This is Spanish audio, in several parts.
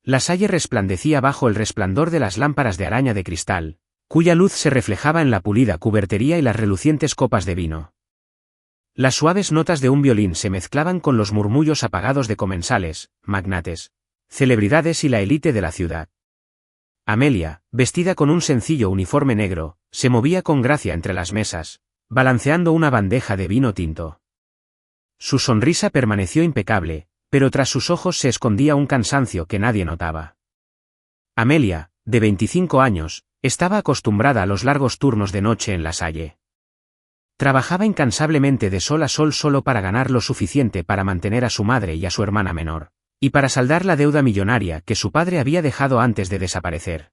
La Salle resplandecía bajo el resplandor de las lámparas de araña de cristal, cuya luz se reflejaba en la pulida cubertería y las relucientes copas de vino. Las suaves notas de un violín se mezclaban con los murmullos apagados de comensales, magnates, celebridades y la élite de la ciudad. Amelia, vestida con un sencillo uniforme negro, se movía con gracia entre las mesas, balanceando una bandeja de vino tinto. Su sonrisa permaneció impecable, pero tras sus ojos se escondía un cansancio que nadie notaba. Amelia, de 25 años, estaba acostumbrada a los largos turnos de noche en la Salle. Trabajaba incansablemente de sol a sol solo para ganar lo suficiente para mantener a su madre y a su hermana menor, y para saldar la deuda millonaria que su padre había dejado antes de desaparecer.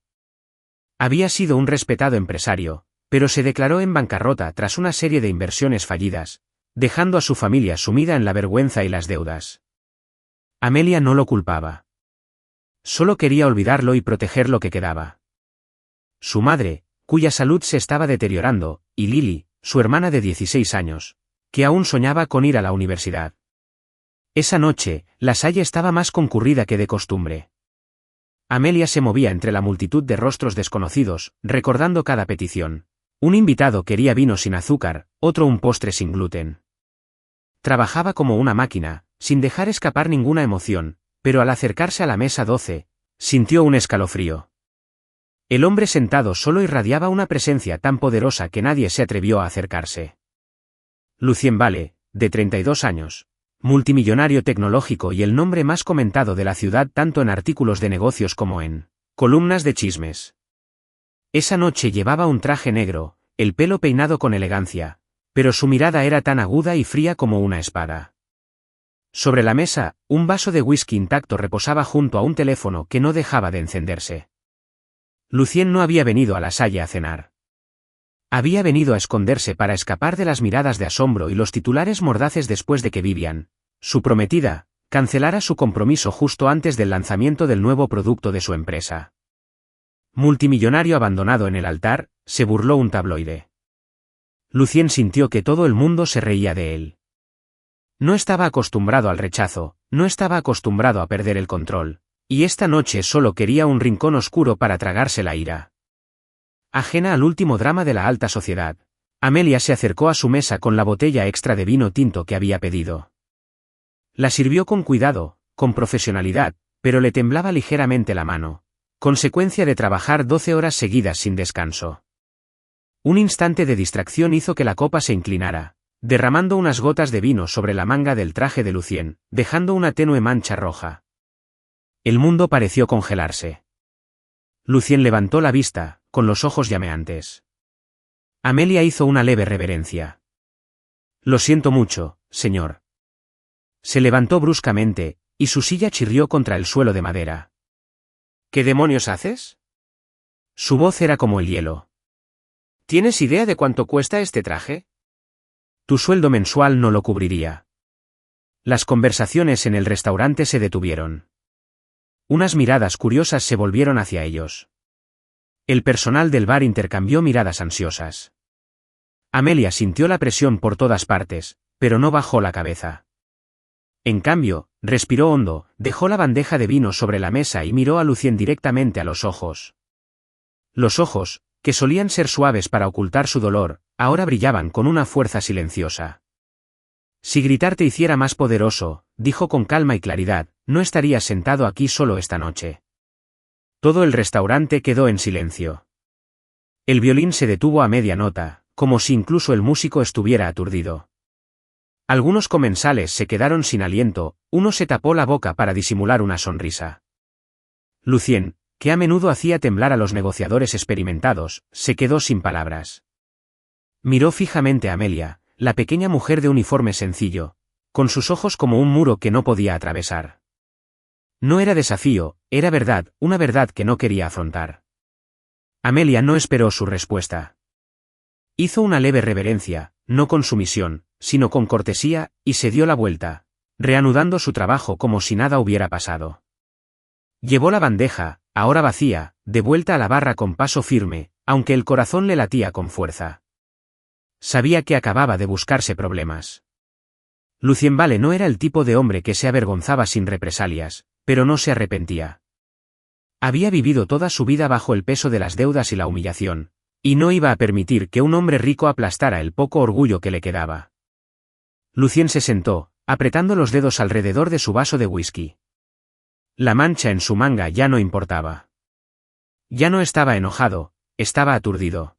Había sido un respetado empresario, pero se declaró en bancarrota tras una serie de inversiones fallidas, dejando a su familia sumida en la vergüenza y las deudas. Amelia no lo culpaba. Solo quería olvidarlo y proteger lo que quedaba. Su madre, cuya salud se estaba deteriorando, y Lily, su hermana de 16 años, que aún soñaba con ir a la universidad. Esa noche, la Salle estaba más concurrida que de costumbre. Amelia se movía entre la multitud de rostros desconocidos, recordando cada petición. Un invitado quería vino sin azúcar, otro un postre sin gluten. Trabajaba como una máquina, sin dejar escapar ninguna emoción, pero al acercarse a la mesa 12, sintió un escalofrío. El hombre sentado solo irradiaba una presencia tan poderosa que nadie se atrevió a acercarse. Lucien Vale, de 32 años, multimillonario tecnológico y el nombre más comentado de la ciudad tanto en artículos de negocios como en columnas de chismes. Esa noche llevaba un traje negro, el pelo peinado con elegancia, pero su mirada era tan aguda y fría como una espada. Sobre la mesa, un vaso de whisky intacto reposaba junto a un teléfono que no dejaba de encenderse. Lucien no había venido a la Salle a cenar. Había venido a esconderse para escapar de las miradas de asombro y los titulares mordaces después de que Vivian, su prometida, cancelara su compromiso justo antes del lanzamiento del nuevo producto de su empresa. Multimillonario abandonado en el altar, se burló un tabloide. Lucien sintió que todo el mundo se reía de él. No estaba acostumbrado al rechazo, no estaba acostumbrado a perder el control, y esta noche solo quería un rincón oscuro para tragarse la ira. Ajena al último drama de la alta sociedad, Amelia se acercó a su mesa con la botella extra de vino tinto que había pedido. La sirvió con cuidado, con profesionalidad, pero le temblaba ligeramente la mano, consecuencia de trabajar 12 horas seguidas sin descanso. Un instante de distracción hizo que la copa se inclinara, derramando unas gotas de vino sobre la manga del traje de Lucien, dejando una tenue mancha roja. El mundo pareció congelarse. Lucien levantó la vista, con los ojos llameantes. Amelia hizo una leve reverencia. Lo siento mucho, señor. Se levantó bruscamente, y su silla chirrió contra el suelo de madera. ¿Qué demonios haces? Su voz era como el hielo. ¿Tienes idea de cuánto cuesta este traje? Tu sueldo mensual no lo cubriría. Las conversaciones en el restaurante se detuvieron. Unas miradas curiosas se volvieron hacia ellos. El personal del bar intercambió miradas ansiosas. Amelia sintió la presión por todas partes, pero no bajó la cabeza. En cambio, respiró hondo, dejó la bandeja de vino sobre la mesa y miró a Lucien directamente a los ojos. Los ojos, que solían ser suaves para ocultar su dolor, ahora brillaban con una fuerza silenciosa. Si gritar te hiciera más poderoso, dijo con calma y claridad, no estarías sentado aquí solo esta noche. Todo el restaurante quedó en silencio. El violín se detuvo a media nota, como si incluso el músico estuviera aturdido. Algunos comensales se quedaron sin aliento, uno se tapó la boca para disimular una sonrisa. Lucien, que a menudo hacía temblar a los negociadores experimentados, se quedó sin palabras. Miró fijamente a Amelia, la pequeña mujer de uniforme sencillo, con sus ojos como un muro que no podía atravesar. No era desafío, era verdad, una verdad que no quería afrontar. Amelia no esperó su respuesta. Hizo una leve reverencia, no con sumisión, sino con cortesía, y se dio la vuelta, reanudando su trabajo como si nada hubiera pasado. Llevó la bandeja, ahora vacía, de vuelta a la barra con paso firme, aunque el corazón le latía con fuerza. Sabía que acababa de buscarse problemas. Lucien Vale no era el tipo de hombre que se avergonzaba sin represalias, pero no se arrepentía. Había vivido toda su vida bajo el peso de las deudas y la humillación, y no iba a permitir que un hombre rico aplastara el poco orgullo que le quedaba. Lucien se sentó, apretando los dedos alrededor de su vaso de whisky. La mancha en su manga ya no importaba. Ya no estaba enojado, estaba aturdido.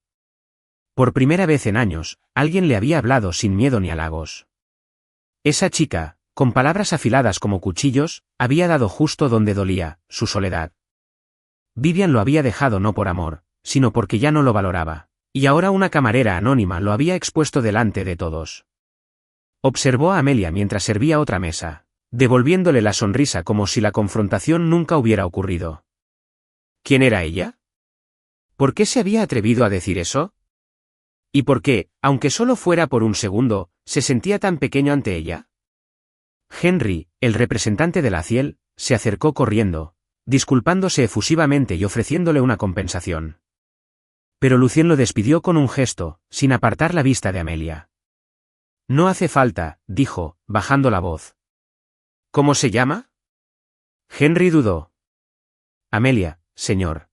Por primera vez en años, alguien le había hablado sin miedo ni halagos. Esa chica, con palabras afiladas como cuchillos, había dado justo donde dolía, su soledad. Vivian lo había dejado no por amor, sino porque ya no lo valoraba, y ahora una camarera anónima lo había expuesto delante de todos. Observó a Amelia mientras servía otra mesa, devolviéndole la sonrisa como si la confrontación nunca hubiera ocurrido. ¿Quién era ella? ¿Por qué se había atrevido a decir eso? ¿Y por qué, aunque solo fuera por un segundo, se sentía tan pequeño ante ella? Henry, el representante de la Ciel, se acercó corriendo, disculpándose efusivamente y ofreciéndole una compensación. Pero Lucien lo despidió con un gesto, sin apartar la vista de Amelia. No hace falta, dijo, bajando la voz. ¿Cómo se llama? Henry dudó. Amelia, señor.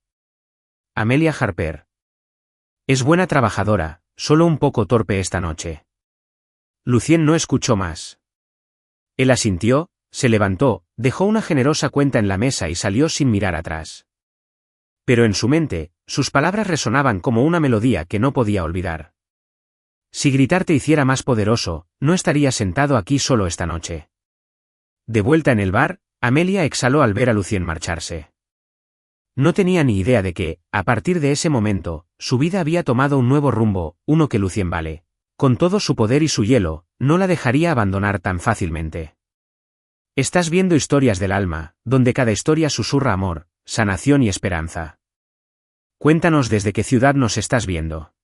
Amelia Harper. Es buena trabajadora, solo un poco torpe esta noche. Lucien no escuchó más. Él asintió, se levantó, dejó una generosa cuenta en la mesa y salió sin mirar atrás. Pero en su mente, sus palabras resonaban como una melodía que no podía olvidar. Si gritar te hiciera más poderoso, no estaría sentado aquí solo esta noche. De vuelta en el bar, Amelia exhaló al ver a Lucien marcharse. No tenía ni idea de que, a partir de ese momento, su vida había tomado un nuevo rumbo, uno que Lucien Vale, con todo su poder y su hielo, no la dejaría abandonar tan fácilmente. Estás viendo Historias del Alma, donde cada historia susurra amor, sanación y esperanza. Cuéntanos desde qué ciudad nos estás viendo.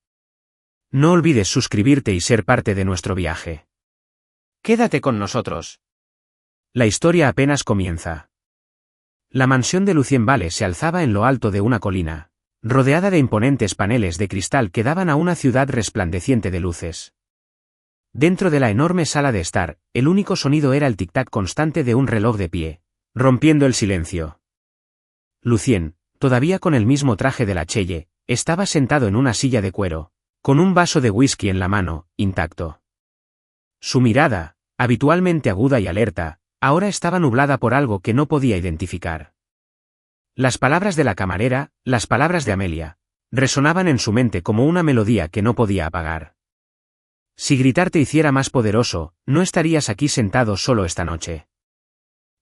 No olvides suscribirte y ser parte de nuestro viaje. Quédate con nosotros. La historia apenas comienza. La mansión de Lucien Vale se alzaba en lo alto de una colina, rodeada de imponentes paneles de cristal que daban a una ciudad resplandeciente de luces. Dentro de la enorme sala de estar, el único sonido era el tic-tac constante de un reloj de pie, rompiendo el silencio. Lucien, todavía con el mismo traje de la Chelle, estaba sentado en una silla de cuero, con un vaso de whisky en la mano, intacto. Su mirada, habitualmente aguda y alerta, ahora estaba nublada por algo que no podía identificar. Las palabras de la camarera, las palabras de Amelia, resonaban en su mente como una melodía que no podía apagar. Si gritar te hiciera más poderoso, no estarías aquí sentado solo esta noche.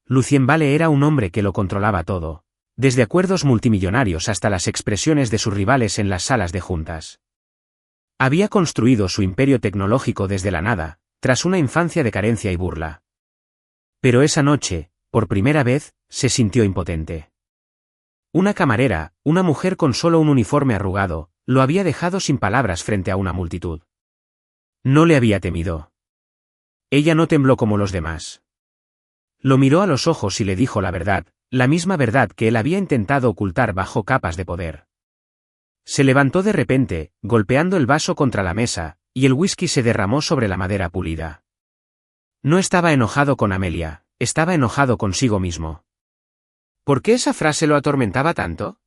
Lucien Vale era un hombre que lo controlaba todo, desde acuerdos multimillonarios hasta las expresiones de sus rivales en las salas de juntas. Había construido su imperio tecnológico desde la nada, tras una infancia de carencia y burla. Pero esa noche, por primera vez, se sintió impotente. Una camarera, una mujer con solo un uniforme arrugado, lo había dejado sin palabras frente a una multitud. No le había temido. Ella no tembló como los demás. Lo miró a los ojos y le dijo la verdad, la misma verdad que él había intentado ocultar bajo capas de poder. Se levantó de repente, golpeando el vaso contra la mesa, y el whisky se derramó sobre la madera pulida. No estaba enojado con Amelia, estaba enojado consigo mismo. ¿Por qué esa frase lo atormentaba tanto?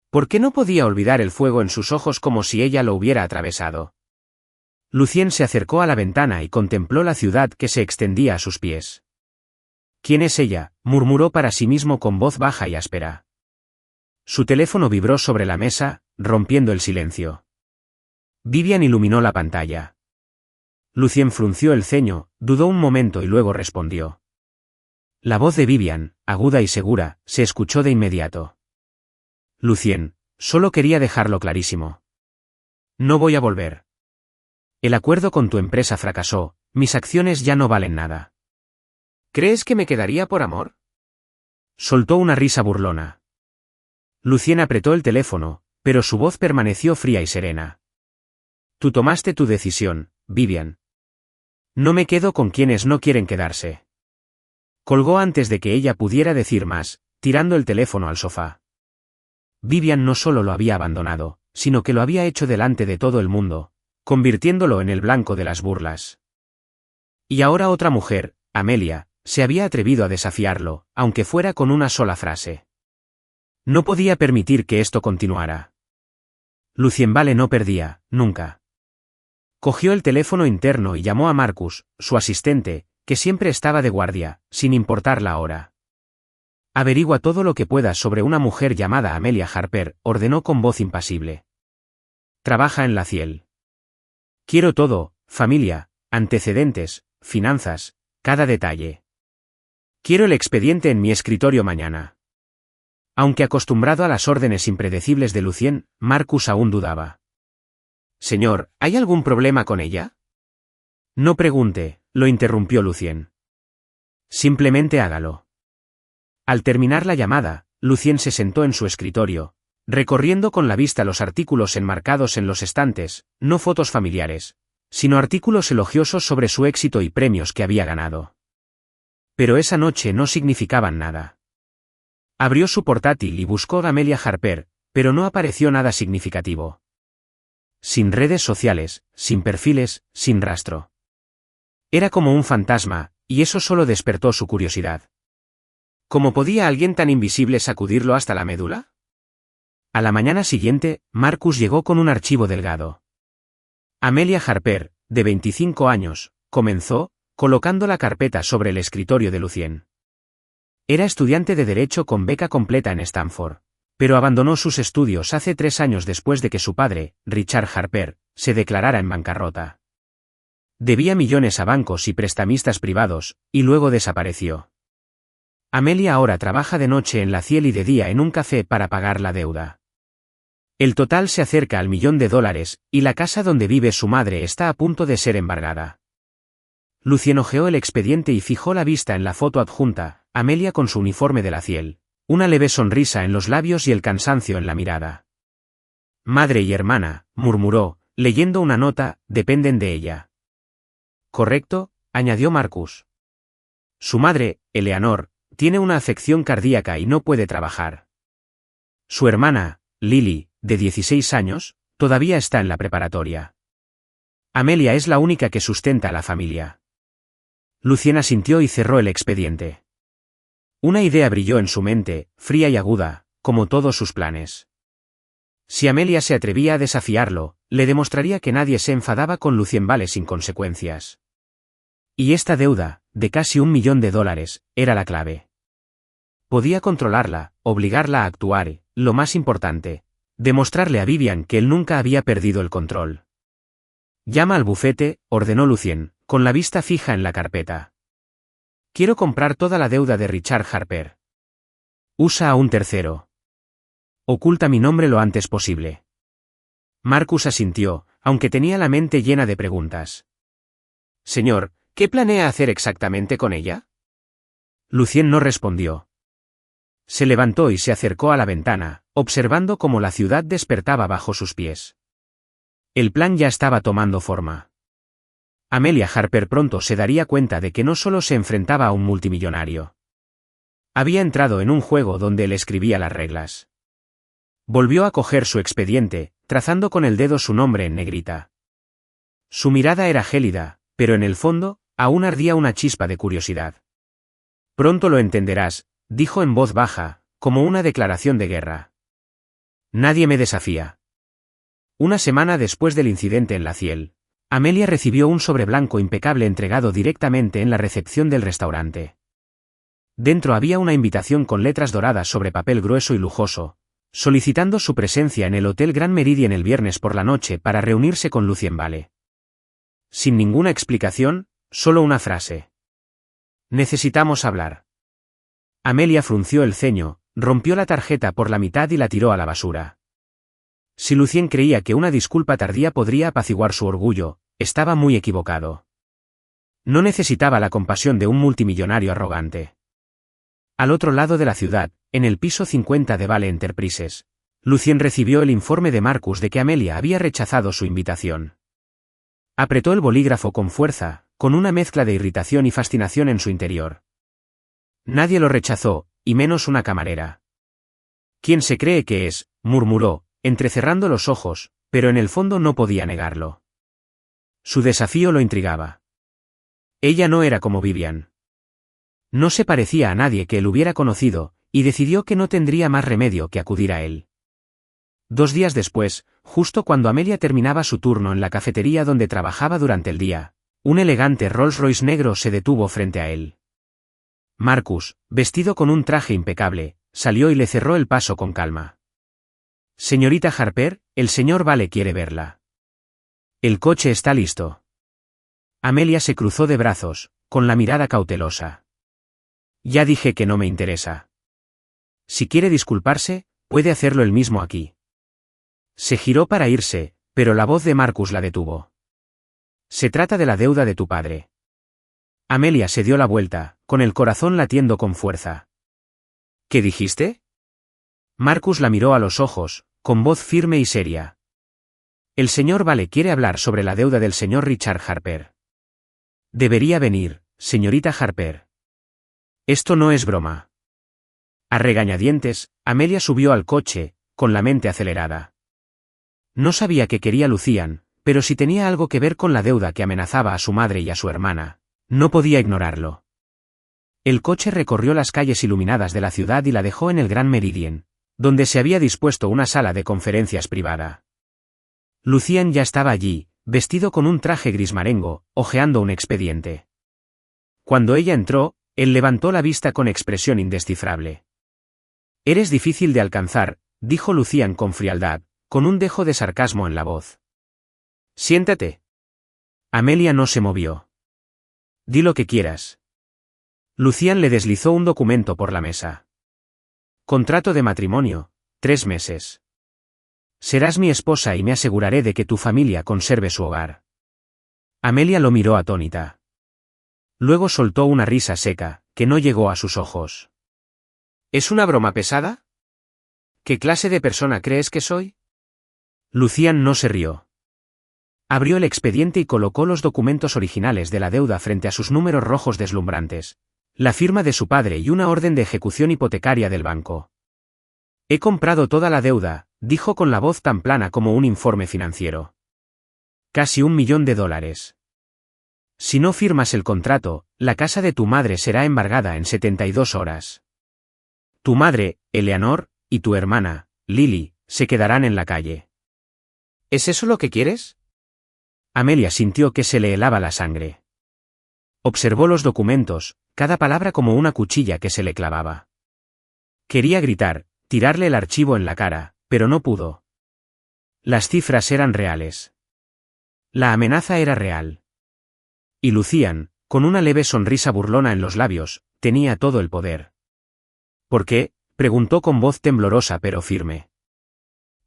¿Por qué no podía olvidar el fuego en sus ojos como si ella lo hubiera atravesado? Lucien se acercó a la ventana y contempló la ciudad que se extendía a sus pies. ¿Quién es ella?, murmuró para sí mismo con voz baja y áspera. Su teléfono vibró sobre la mesa, rompiendo el silencio. Vivian iluminó la pantalla. Lucien frunció el ceño, dudó un momento y luego respondió. La voz de Vivian, aguda y segura, se escuchó de inmediato. Lucien, solo quería dejarlo clarísimo. No voy a volver. El acuerdo con tu empresa fracasó, mis acciones ya no valen nada. ¿Crees que me quedaría por amor? Soltó una risa burlona. Lucien apretó el teléfono, pero su voz permaneció fría y serena. Tú tomaste tu decisión, Vivian. No me quedo con quienes no quieren quedarse. Colgó antes de que ella pudiera decir más, tirando el teléfono al sofá. Vivian no solo lo había abandonado, sino que lo había hecho delante de todo el mundo, convirtiéndolo en el blanco de las burlas. Y ahora otra mujer, Amelia, se había atrevido a desafiarlo, aunque fuera con una sola frase. No podía permitir que esto continuara. Lucien Vale no perdía, nunca. Cogió el teléfono interno y llamó a Marcus, su asistente, que siempre estaba de guardia, sin importar la hora. Averigua todo lo que puedas sobre una mujer llamada Amelia Harper, ordenó con voz impasible. Trabaja en la Ciel. Quiero todo, familia, antecedentes, finanzas, cada detalle. Quiero el expediente en mi escritorio mañana. Aunque acostumbrado a las órdenes impredecibles de Lucien, Marcus aún dudaba. Señor, ¿hay algún problema con ella? No pregunte, lo interrumpió Lucien. Simplemente hágalo. Al terminar la llamada, Lucien se sentó en su escritorio, recorriendo con la vista los artículos enmarcados en los estantes, no fotos familiares, sino artículos elogiosos sobre su éxito y premios que había ganado. Pero esa noche no significaban nada. Abrió su portátil y buscó a Amelia Harper, pero no apareció nada significativo. Sin redes sociales, sin perfiles, sin rastro. Era como un fantasma, y eso solo despertó su curiosidad. ¿Cómo podía alguien tan invisible sacudirlo hasta la médula? A la mañana siguiente, Marcus llegó con un archivo delgado. Amelia Harper, de 25 años, comenzó, colocando la carpeta sobre el escritorio de Lucien. Era estudiante de Derecho con beca completa en Stanford, pero abandonó sus estudios hace 3 años después de que su padre, Richard Harper, se declarara en bancarrota. Debía millones a bancos y prestamistas privados, y luego desapareció. Amelia ahora trabaja de noche en la Ciel y de día en un café para pagar la deuda. El total se acerca al $1.000.000, y la casa donde vive su madre está a punto de ser embargada. Lucien hojeó el expediente y fijó la vista en la foto adjunta, Amelia con su uniforme de la Ciel, una leve sonrisa en los labios y el cansancio en la mirada. Madre y hermana, murmuró, leyendo una nota, dependen de ella. Correcto, añadió Marcus. Su madre, Eleanor, tiene una afección cardíaca y no puede trabajar. Su hermana, Lily, de 16 años, todavía está en la preparatoria. Amelia es la única que sustenta a la familia. Lucien asintió y cerró el expediente. Una idea brilló en su mente, fría y aguda, como todos sus planes. Si Amelia se atrevía a desafiarlo, le demostraría que nadie se enfadaba con Lucien Vale sin consecuencias. Y esta deuda, de casi $1.000.000, era la clave. Podía controlarla, obligarla a actuar y, lo más importante, demostrarle a Vivian que él nunca había perdido el control. Llama al bufete, ordenó Lucien, con la vista fija en la carpeta. Quiero comprar toda la deuda de Richard Harper. Usa a un tercero. Oculta mi nombre lo antes posible. Marcus asintió, aunque tenía la mente llena de preguntas. Señor, ¿qué planea hacer exactamente con ella? Lucien no respondió. Se levantó y se acercó a la ventana, observando cómo la ciudad despertaba bajo sus pies. El plan ya estaba tomando forma. Amelia Harper pronto se daría cuenta de que no solo se enfrentaba a un multimillonario. Había entrado en un juego donde él escribía las reglas. Volvió a coger su expediente, trazando con el dedo su nombre en negrita. Su mirada era gélida, pero en el fondo, aún ardía una chispa de curiosidad. Pronto lo entenderás, dijo en voz baja, como una declaración de guerra. Nadie me desafía. Una semana después del incidente en la Ciel, Amelia recibió un sobre blanco impecable entregado directamente en la recepción del restaurante. Dentro había una invitación con letras doradas sobre papel grueso y lujoso, solicitando su presencia en el Hotel Grand Meridien el viernes por la noche para reunirse con Lucien Vale. Sin ninguna explicación, solo una frase. Necesitamos hablar. Amelia frunció el ceño, rompió la tarjeta por la mitad y la tiró a la basura. Si Lucien creía que una disculpa tardía podría apaciguar su orgullo, estaba muy equivocado. No necesitaba la compasión de un multimillonario arrogante. Al otro lado de la ciudad, en el piso 50 de Vale Enterprises, Lucien recibió el informe de Marcus de que Amelia había rechazado su invitación. Apretó el bolígrafo con fuerza, con una mezcla de irritación y fascinación en su interior. Nadie lo rechazó, y menos una camarera. ¿Quién se cree que es?, murmuró, entrecerrando los ojos, pero en el fondo no podía negarlo. Su desafío lo intrigaba. Ella no era como Vivian. No se parecía a nadie que él hubiera conocido, y decidió que no tendría más remedio que acudir a él. 2 días después, justo cuando Amelia terminaba su turno en la cafetería donde trabajaba durante el día, un elegante Rolls-Royce negro se detuvo frente a él. Marcus, vestido con un traje impecable, salió y le cerró el paso con calma. Señorita Harper, el señor Vale quiere verla. El coche está listo. Amelia se cruzó de brazos, con la mirada cautelosa. Ya dije que no me interesa. Si quiere disculparse, puede hacerlo él mismo aquí. Se giró para irse, pero la voz de Marcus la detuvo. Se trata de la deuda de tu padre. Amelia se dio la vuelta, con el corazón latiendo con fuerza. ¿Qué dijiste? Marcus la miró a los ojos, con voz firme y seria. El señor Vale quiere hablar sobre la deuda del señor Richard Harper. Debería venir, señorita Harper. Esto no es broma. A regañadientes, Amelia subió al coche, con la mente acelerada. No sabía qué quería Lucian, pero si tenía algo que ver con la deuda que amenazaba a su madre y a su hermana, no podía ignorarlo. El coche recorrió las calles iluminadas de la ciudad y la dejó en el Gran Meridien, donde se había dispuesto una sala de conferencias privada. Lucian ya estaba allí, vestido con un traje gris marengo, hojeando un expediente. Cuando ella entró, él levantó la vista con expresión indescifrable. Eres difícil de alcanzar, dijo Lucian con frialdad, con un dejo de sarcasmo en la voz. Siéntate. Amelia no se movió. Di lo que quieras. Lucian le deslizó un documento por la mesa. Contrato de matrimonio, 3 meses. Serás mi esposa y me aseguraré de que tu familia conserve su hogar. Amelia lo miró atónita. Luego soltó una risa seca, que no llegó a sus ojos. ¿Es una broma pesada? ¿Qué clase de persona crees que soy? Lucian no se rió. Abrió el expediente y colocó los documentos originales de la deuda frente a sus números rojos deslumbrantes, la firma de su padre y una orden de ejecución hipotecaria del banco. He comprado toda la deuda, dijo con la voz tan plana como un informe financiero. Casi $1 millón. Si no firmas el contrato, la casa de tu madre será embargada en 72 horas. Tu madre, Eleanor, y tu hermana, Lily, se quedarán en la calle. ¿Es eso lo que quieres? Amelia sintió que se le helaba la sangre. Observó los documentos, cada palabra como una cuchilla que se le clavaba. Quería gritar, tirarle el archivo en la cara, pero no pudo. Las cifras eran reales. La amenaza era real. Y Lucian, con una leve sonrisa burlona en los labios, tenía todo el poder. ¿Por qué?, preguntó con voz temblorosa pero firme.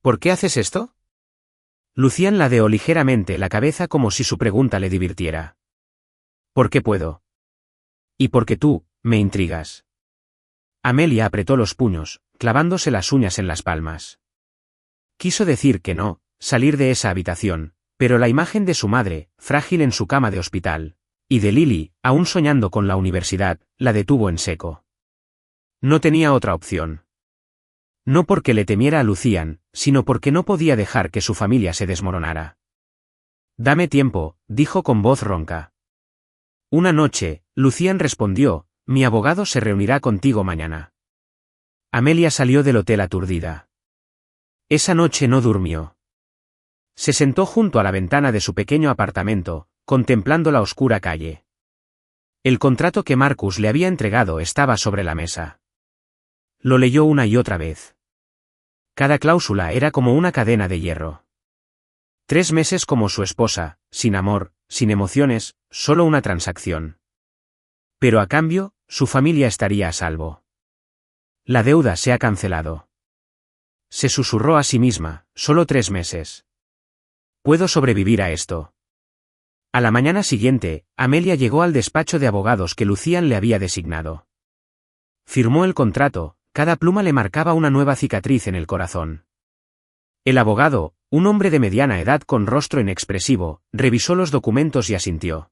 ¿Por qué haces esto? Lucian ladeó ligeramente la cabeza como si su pregunta le divirtiera. ¿Por qué puedo? Y porque tú, me intrigas. Amelia apretó los puños, clavándose las uñas en las palmas. Quiso decir que no, salir de esa habitación, pero la imagen de su madre, frágil en su cama de hospital, y de Lily, aún soñando con la universidad, la detuvo en seco. No tenía otra opción. No porque le temiera a Lucian, sino porque no podía dejar que su familia se desmoronara. Dame tiempo, dijo con voz ronca. Una noche, Lucian respondió, mi abogado se reunirá contigo mañana. Amelia salió del hotel aturdida. Esa noche no durmió. Se sentó junto a la ventana de su pequeño apartamento, contemplando la oscura calle. El contrato que Marcus le había entregado estaba sobre la mesa. Lo leyó una y otra vez. Cada cláusula era como una cadena de hierro. 3 meses como su esposa, sin amor, sin emociones, solo una transacción. Pero a cambio, su familia estaría a salvo. La deuda se ha cancelado. Se susurró a sí misma, solo 3 meses. Puedo sobrevivir a esto. A la mañana siguiente, Amelia llegó al despacho de abogados que Lucian le había designado. Firmó el contrato. Cada pluma le marcaba una nueva cicatriz en el corazón. El abogado, un hombre de mediana edad con rostro inexpresivo, revisó los documentos y asintió.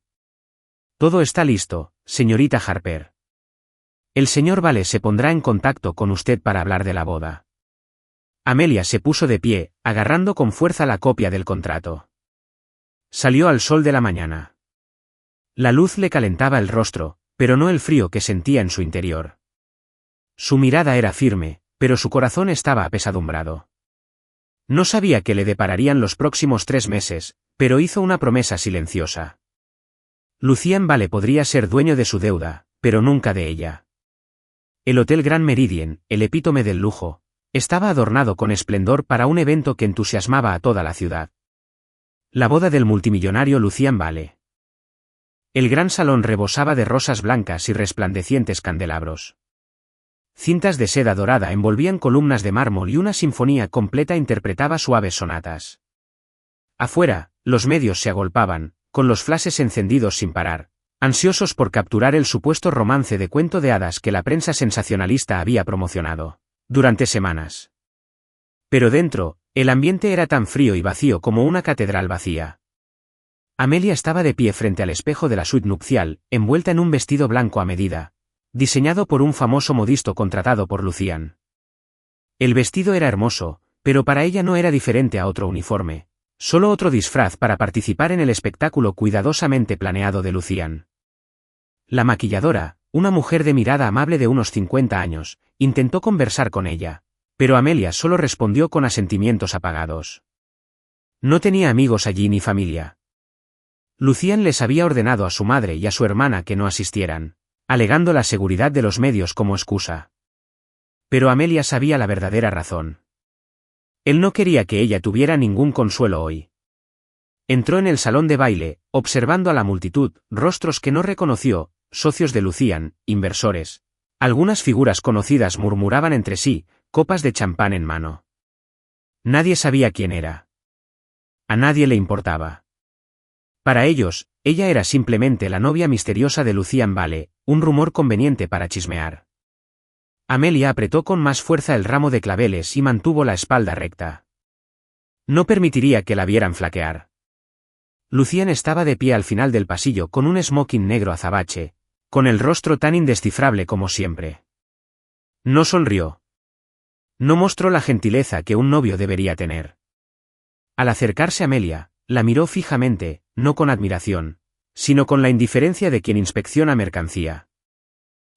Todo está listo, señorita Harper. El señor Vale se pondrá en contacto con usted para hablar de la boda. Amelia se puso de pie, agarrando con fuerza la copia del contrato. Salió al sol de la mañana. La luz le calentaba el rostro, pero no el frío que sentía en su interior. Su mirada era firme, pero su corazón estaba apesadumbrado. No sabía qué le depararían los próximos 3 meses, pero hizo una promesa silenciosa. Lucian Vale podría ser dueño de su deuda, pero nunca de ella. El Hotel Grand Meridien, el epítome del lujo, estaba adornado con esplendor para un evento que entusiasmaba a toda la ciudad. La boda del multimillonario Lucian Vale. El gran salón rebosaba de rosas blancas y resplandecientes candelabros. Cintas de seda dorada envolvían columnas de mármol y una sinfonía completa interpretaba suaves sonatas. Afuera, los medios se agolpaban, con los flashes encendidos sin parar, ansiosos por capturar el supuesto romance de cuento de hadas que la prensa sensacionalista había promocionado durante semanas. Pero dentro, el ambiente era tan frío y vacío como una catedral vacía. Amelia estaba de pie frente al espejo de la suite nupcial, envuelta en un vestido blanco a medida, diseñado por un famoso modisto contratado por Lucian. El vestido era hermoso, pero para ella no era diferente a otro uniforme, solo otro disfraz para participar en el espectáculo cuidadosamente planeado de Lucian. La maquilladora, una mujer de mirada amable de unos 50 años, intentó conversar con ella, pero Amelia solo respondió con asentimientos apagados. No tenía amigos allí ni familia. Lucian les había ordenado a su madre y a su hermana que no asistieran, alegando la seguridad de los medios como excusa. Pero Amelia sabía la verdadera razón. Él no quería que ella tuviera ningún consuelo hoy. Entró en el salón de baile, observando a la multitud, rostros que no reconoció, socios de Lucian, inversores. Algunas figuras conocidas murmuraban entre sí, copas de champán en mano. Nadie sabía quién era. A nadie le importaba. Para ellos, ella era simplemente la novia misteriosa de Lucian Vale, un rumor conveniente para chismear. Amelia apretó con más fuerza el ramo de claveles y mantuvo la espalda recta. No permitiría que la vieran flaquear. Lucian estaba de pie al final del pasillo con un smoking negro azabache, con el rostro tan indescifrable como siempre. No sonrió. No mostró la gentileza que un novio debería tener. Al acercarse a Amelia, la miró fijamente, no con admiración, sino con la indiferencia de quien inspecciona mercancía.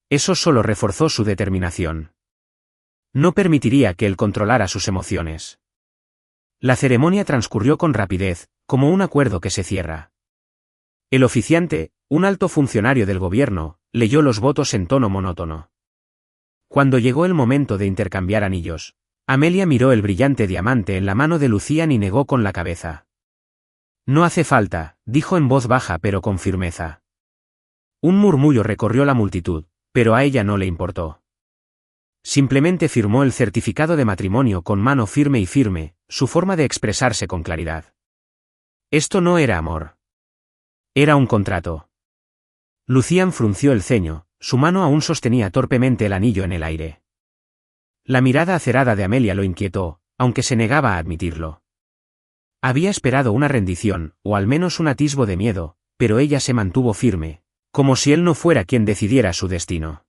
Eso solo reforzó su determinación. No permitiría que él controlara sus emociones. La ceremonia transcurrió con rapidez, como un acuerdo que se cierra. El oficiante, un alto funcionario del gobierno, leyó los votos en tono monótono. Cuando llegó el momento de intercambiar anillos, Amelia miró el brillante diamante en la mano de Lucian y negó con la cabeza. No hace falta, dijo en voz baja pero con firmeza. Un murmullo recorrió la multitud, pero a ella no le importó. Simplemente firmó el certificado de matrimonio con mano firme y firme, su forma de expresarse con claridad. Esto no era amor. Era un contrato. Lucian frunció el ceño, su mano aún sostenía torpemente el anillo en el aire. La mirada acerada de Amelia lo inquietó, aunque se negaba a admitirlo. Había esperado una rendición, o al menos un atisbo de miedo, pero ella se mantuvo firme, como si él no fuera quien decidiera su destino.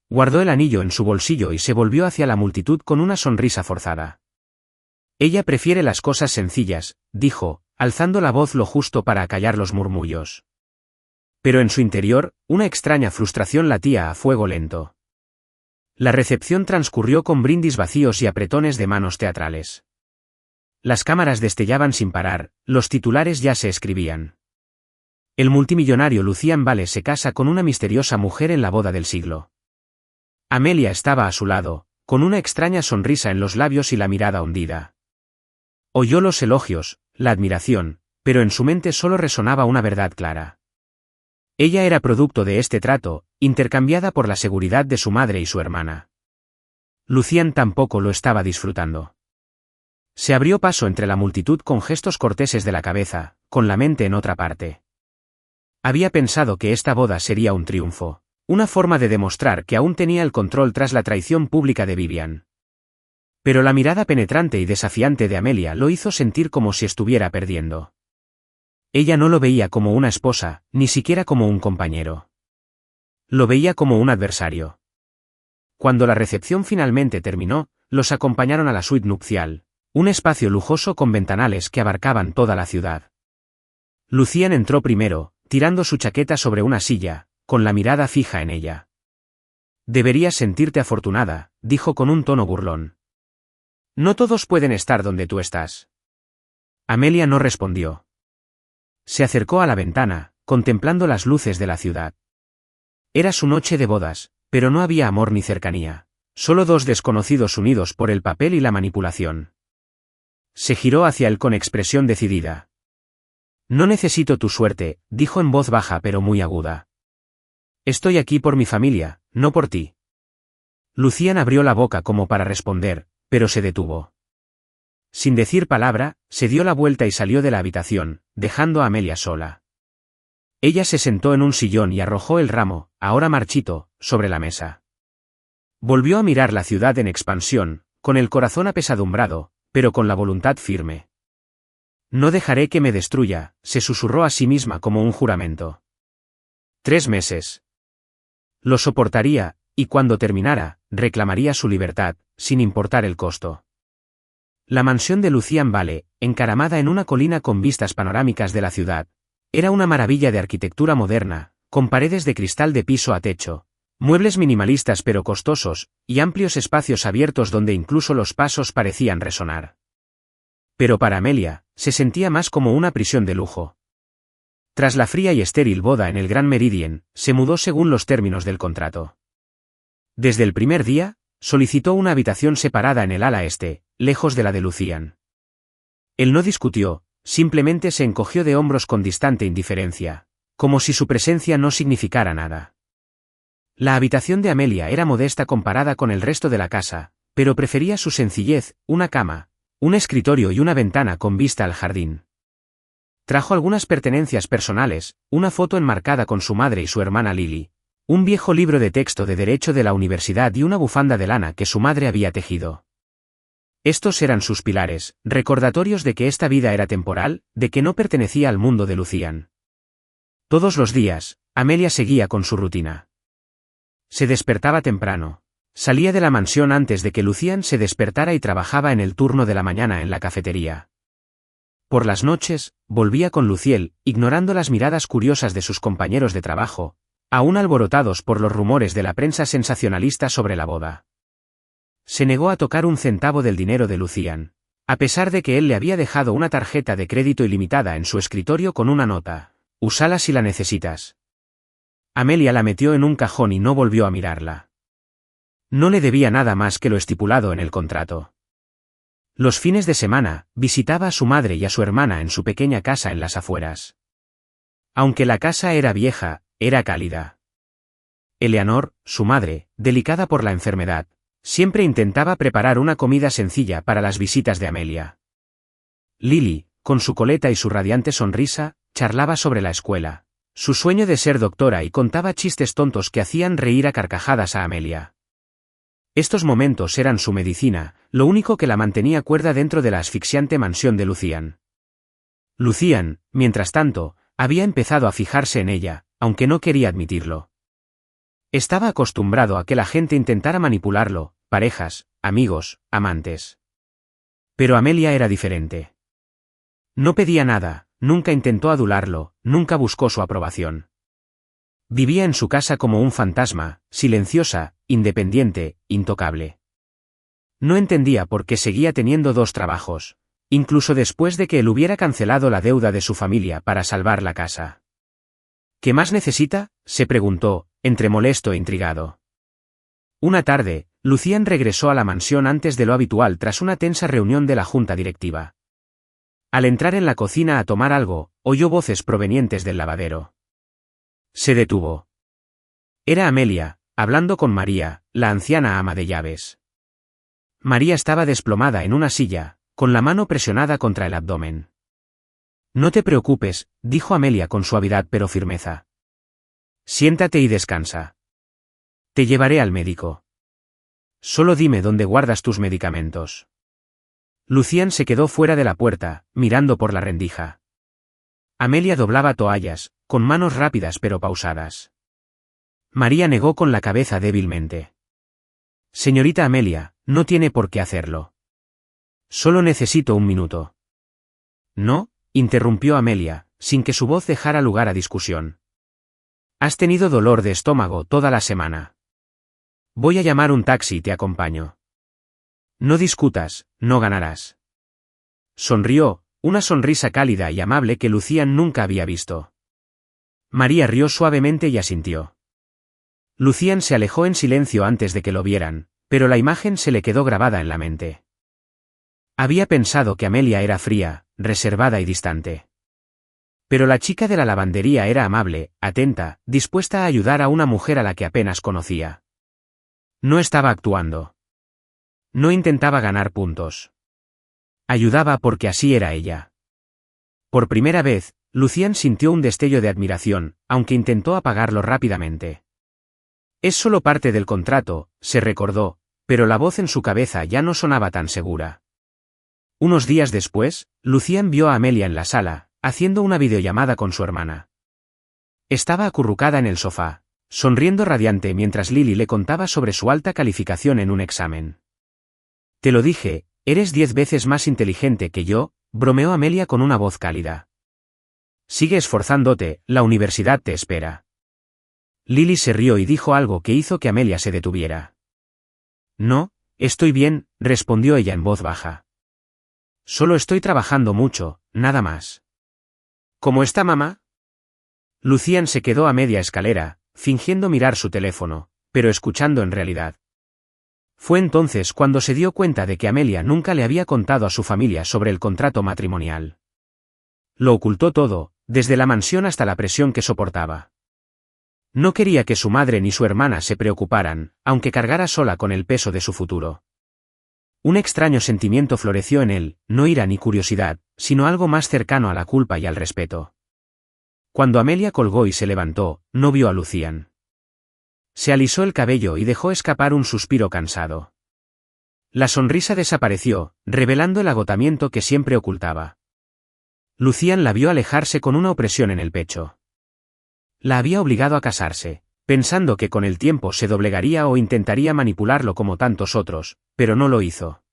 Guardó el anillo en su bolsillo y se volvió hacia la multitud con una sonrisa forzada. Ella prefiere las cosas sencillas, dijo, alzando la voz lo justo para acallar los murmullos. Pero en su interior, una extraña frustración latía a fuego lento. La recepción transcurrió con brindis vacíos y apretones de manos teatrales. Las cámaras destellaban sin parar, los titulares ya se escribían. El multimillonario Lucian Vale se casa con una misteriosa mujer en la boda del siglo. Amelia estaba a su lado, con una extraña sonrisa en los labios y la mirada hundida. Oyó los elogios, la admiración, pero en su mente solo resonaba una verdad clara. Ella era producto de este trato, intercambiada por la seguridad de su madre y su hermana. Lucian tampoco lo estaba disfrutando. Se abrió paso entre la multitud con gestos corteses de la cabeza, con la mente en otra parte. Había pensado que esta boda sería un triunfo, una forma de demostrar que aún tenía el control tras la traición pública de Vivian. Pero la mirada penetrante y desafiante de Amelia lo hizo sentir como si estuviera perdiendo. Ella no lo veía como una esposa, ni siquiera como un compañero. Lo veía como un adversario. Cuando la recepción finalmente terminó, los acompañaron a la suite nupcial, un espacio lujoso con ventanales que abarcaban toda la ciudad. Lucian entró primero, tirando su chaqueta sobre una silla, con la mirada fija en ella. Deberías sentirte afortunada, dijo con un tono burlón. No todos pueden estar donde tú estás. Amelia no respondió. Se acercó a la ventana, contemplando las luces de la ciudad. Era su noche de bodas, pero no había amor ni cercanía, solo dos desconocidos unidos por el papel y la manipulación. Se giró hacia él con expresión decidida. No necesito tu suerte, dijo en voz baja pero muy aguda. Estoy aquí por mi familia, no por ti. Lucian abrió la boca como para responder, pero se detuvo. Sin decir palabra, se dio la vuelta y salió de la habitación, dejando a Amelia sola. Ella se sentó en un sillón y arrojó el ramo, ahora marchito, sobre la mesa. Volvió a mirar la ciudad en expansión, con el corazón apesadumbrado, pero con la voluntad firme. No dejaré que me destruya, se susurró a sí misma como un juramento. 3 meses. Lo soportaría, y cuando terminara, reclamaría su libertad, sin importar el costo. La mansión de Lucian Vale, encaramada en una colina con vistas panorámicas de la ciudad, era una maravilla de arquitectura moderna, con paredes de cristal de piso a techo, muebles minimalistas pero costosos, y amplios espacios abiertos donde incluso los pasos parecían resonar. Pero para Amelia, se sentía más como una prisión de lujo. Tras la fría y estéril boda en el Gran Meridien, se mudó según los términos del contrato. Desde el primer día, solicitó una habitación separada en el ala este, lejos de la de Lucian. Él no discutió, simplemente se encogió de hombros con distante indiferencia, como si su presencia no significara nada. La habitación de Amelia era modesta comparada con el resto de la casa, pero prefería su sencillez, una cama, un escritorio y una ventana con vista al jardín. Trajo algunas pertenencias personales, una foto enmarcada con su madre y su hermana Lily, un viejo libro de texto de derecho de la universidad y una bufanda de lana que su madre había tejido. Estos eran sus pilares, recordatorios de que esta vida era temporal, de que no pertenecía al mundo de Lucian. Todos los días, Amelia seguía con su rutina. Se despertaba temprano. Salía de la mansión antes de que Lucian se despertara y trabajaba en el turno de la mañana en la cafetería. Por las noches, volvía con Luciel, ignorando las miradas curiosas de sus compañeros de trabajo, aún alborotados por los rumores de la prensa sensacionalista sobre la boda. Se negó a tocar un centavo del dinero de Lucian, a pesar de que él le había dejado una tarjeta de crédito ilimitada en su escritorio con una nota: úsala si la necesitas. Amelia la metió en un cajón y no volvió a mirarla. No le debía nada más que lo estipulado en el contrato. Los fines de semana, visitaba a su madre y a su hermana en su pequeña casa en las afueras. Aunque la casa era vieja, era cálida. Eleanor, su madre, delicada por la enfermedad, siempre intentaba preparar una comida sencilla para las visitas de Amelia. Lily, con su coleta y su radiante sonrisa, charlaba sobre la escuela, su sueño de ser doctora y contaba chistes tontos que hacían reír a carcajadas a Amelia. Estos momentos eran su medicina, lo único que la mantenía cuerda dentro de la asfixiante mansión de Lucian. Lucian, mientras tanto, había empezado a fijarse en ella, aunque no quería admitirlo. Estaba acostumbrado a que la gente intentara manipularlo, parejas, amigos, amantes. Pero Amelia era diferente. No pedía nada, nunca intentó adularlo, nunca buscó su aprobación. Vivía en su casa como un fantasma, silenciosa, independiente, intocable. No entendía por qué seguía teniendo 2 trabajos, incluso después de que él hubiera cancelado la deuda de su familia para salvar la casa. ¿Qué más necesita?, se preguntó, entre molesto e intrigado. Una tarde, Lucian regresó a la mansión antes de lo habitual tras una tensa reunión de la junta directiva. Al entrar en la cocina a tomar algo, oyó voces provenientes del lavadero. Se detuvo. Era Amelia, hablando con María, la anciana ama de llaves. María estaba desplomada en una silla, con la mano presionada contra el abdomen. No te preocupes, dijo Amelia con suavidad pero firmeza. Siéntate y descansa. Te llevaré al médico. Solo dime dónde guardas tus medicamentos. Lucian se quedó fuera de la puerta, mirando por la rendija. Amelia doblaba toallas, con manos rápidas pero pausadas. María negó con la cabeza débilmente. Señorita Amelia, no tiene por qué hacerlo. Solo necesito 1 minuto. No, interrumpió Amelia, sin que su voz dejara lugar a discusión. Has tenido dolor de estómago toda la semana. Voy a llamar un taxi y te acompaño. No discutas, no ganarás. Sonrió, una sonrisa cálida y amable que Lucian nunca había visto. María rió suavemente y asintió. Lucian se alejó en silencio antes de que lo vieran, pero la imagen se le quedó grabada en la mente. Había pensado que Amelia era fría, reservada y distante. Pero la chica de la lavandería era amable, atenta, dispuesta a ayudar a una mujer a la que apenas conocía. No estaba actuando. No intentaba ganar puntos. Ayudaba porque así era ella. Por primera vez, Lucian sintió un destello de admiración, aunque intentó apagarlo rápidamente. Es solo parte del contrato, se recordó, pero la voz en su cabeza ya no sonaba tan segura. Unos días después, Lucian vio a Amelia en la sala, haciendo una videollamada con su hermana. Estaba acurrucada en el sofá, sonriendo radiante mientras Lily le contaba sobre su alta calificación en un examen. Te lo dije, eres 10 veces más inteligente que yo, bromeó Amelia con una voz cálida. Sigue esforzándote, la universidad te espera. Lily se rió y dijo algo que hizo que Amelia se detuviera. No, estoy bien, respondió ella en voz baja. Solo estoy trabajando mucho, nada más. ¿Cómo está mamá? Lucian se quedó a media escalera, fingiendo mirar su teléfono, pero escuchando en realidad. Fue entonces cuando se dio cuenta de que Amelia nunca le había contado a su familia sobre el contrato matrimonial. Lo ocultó todo, desde la mansión hasta la presión que soportaba. No quería que su madre ni su hermana se preocuparan, aunque cargara sola con el peso de su futuro. Un extraño sentimiento floreció en él, no ira ni curiosidad, sino algo más cercano a la culpa y al respeto. Cuando Amelia colgó y se levantó, no vio a Lucian. Se alisó el cabello y dejó escapar un suspiro cansado. La sonrisa desapareció, revelando el agotamiento que siempre ocultaba. Lucian la vio alejarse con una opresión en el pecho. La había obligado a casarse, pensando que con el tiempo se doblegaría o intentaría manipularlo como tantos otros, pero no lo hizo.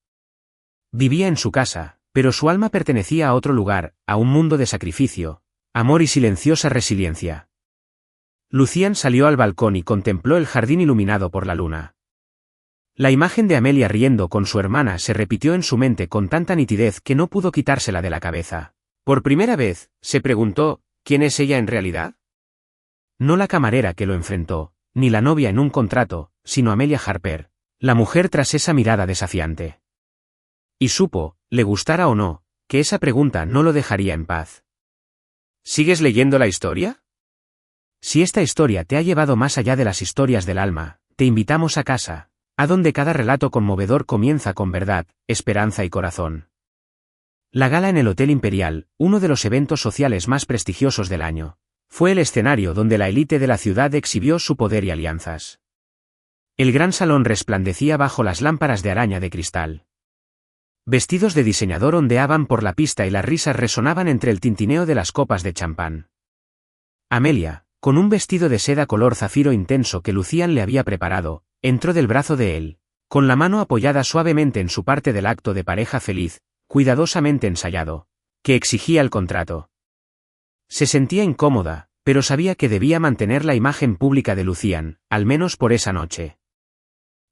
Vivía en su casa, pero su alma pertenecía a otro lugar, a un mundo de sacrificio, amor y silenciosa resiliencia. Lucian salió al balcón y contempló el jardín iluminado por la luna. La imagen de Amelia riendo con su hermana se repitió en su mente con tanta nitidez que no pudo quitársela de la cabeza. Por primera vez, se preguntó, ¿quién es ella en realidad? No la camarera que lo enfrentó, ni la novia en un contrato, sino Amelia Harper, la mujer tras esa mirada desafiante. Y supo, le gustara o no, que esa pregunta no lo dejaría en paz. ¿Sigues leyendo la historia? Si esta historia te ha llevado más allá de las historias del alma, te invitamos a casa, a donde cada relato conmovedor comienza con verdad, esperanza y corazón. La gala en el Hotel Imperial, uno de los eventos sociales más prestigiosos del año, fue el escenario donde la élite de la ciudad exhibió su poder y alianzas. El gran salón resplandecía bajo las lámparas de araña de cristal. Vestidos de diseñador ondeaban por la pista y las risas resonaban entre el tintineo de las copas de champán. Amelia, con un vestido de seda color zafiro intenso que Lucian le había preparado, entró del brazo de él, con la mano apoyada suavemente en su parte del acto de pareja feliz, cuidadosamente ensayado, que exigía el contrato. Se sentía incómoda, pero sabía que debía mantener la imagen pública de Lucian, al menos por esa noche.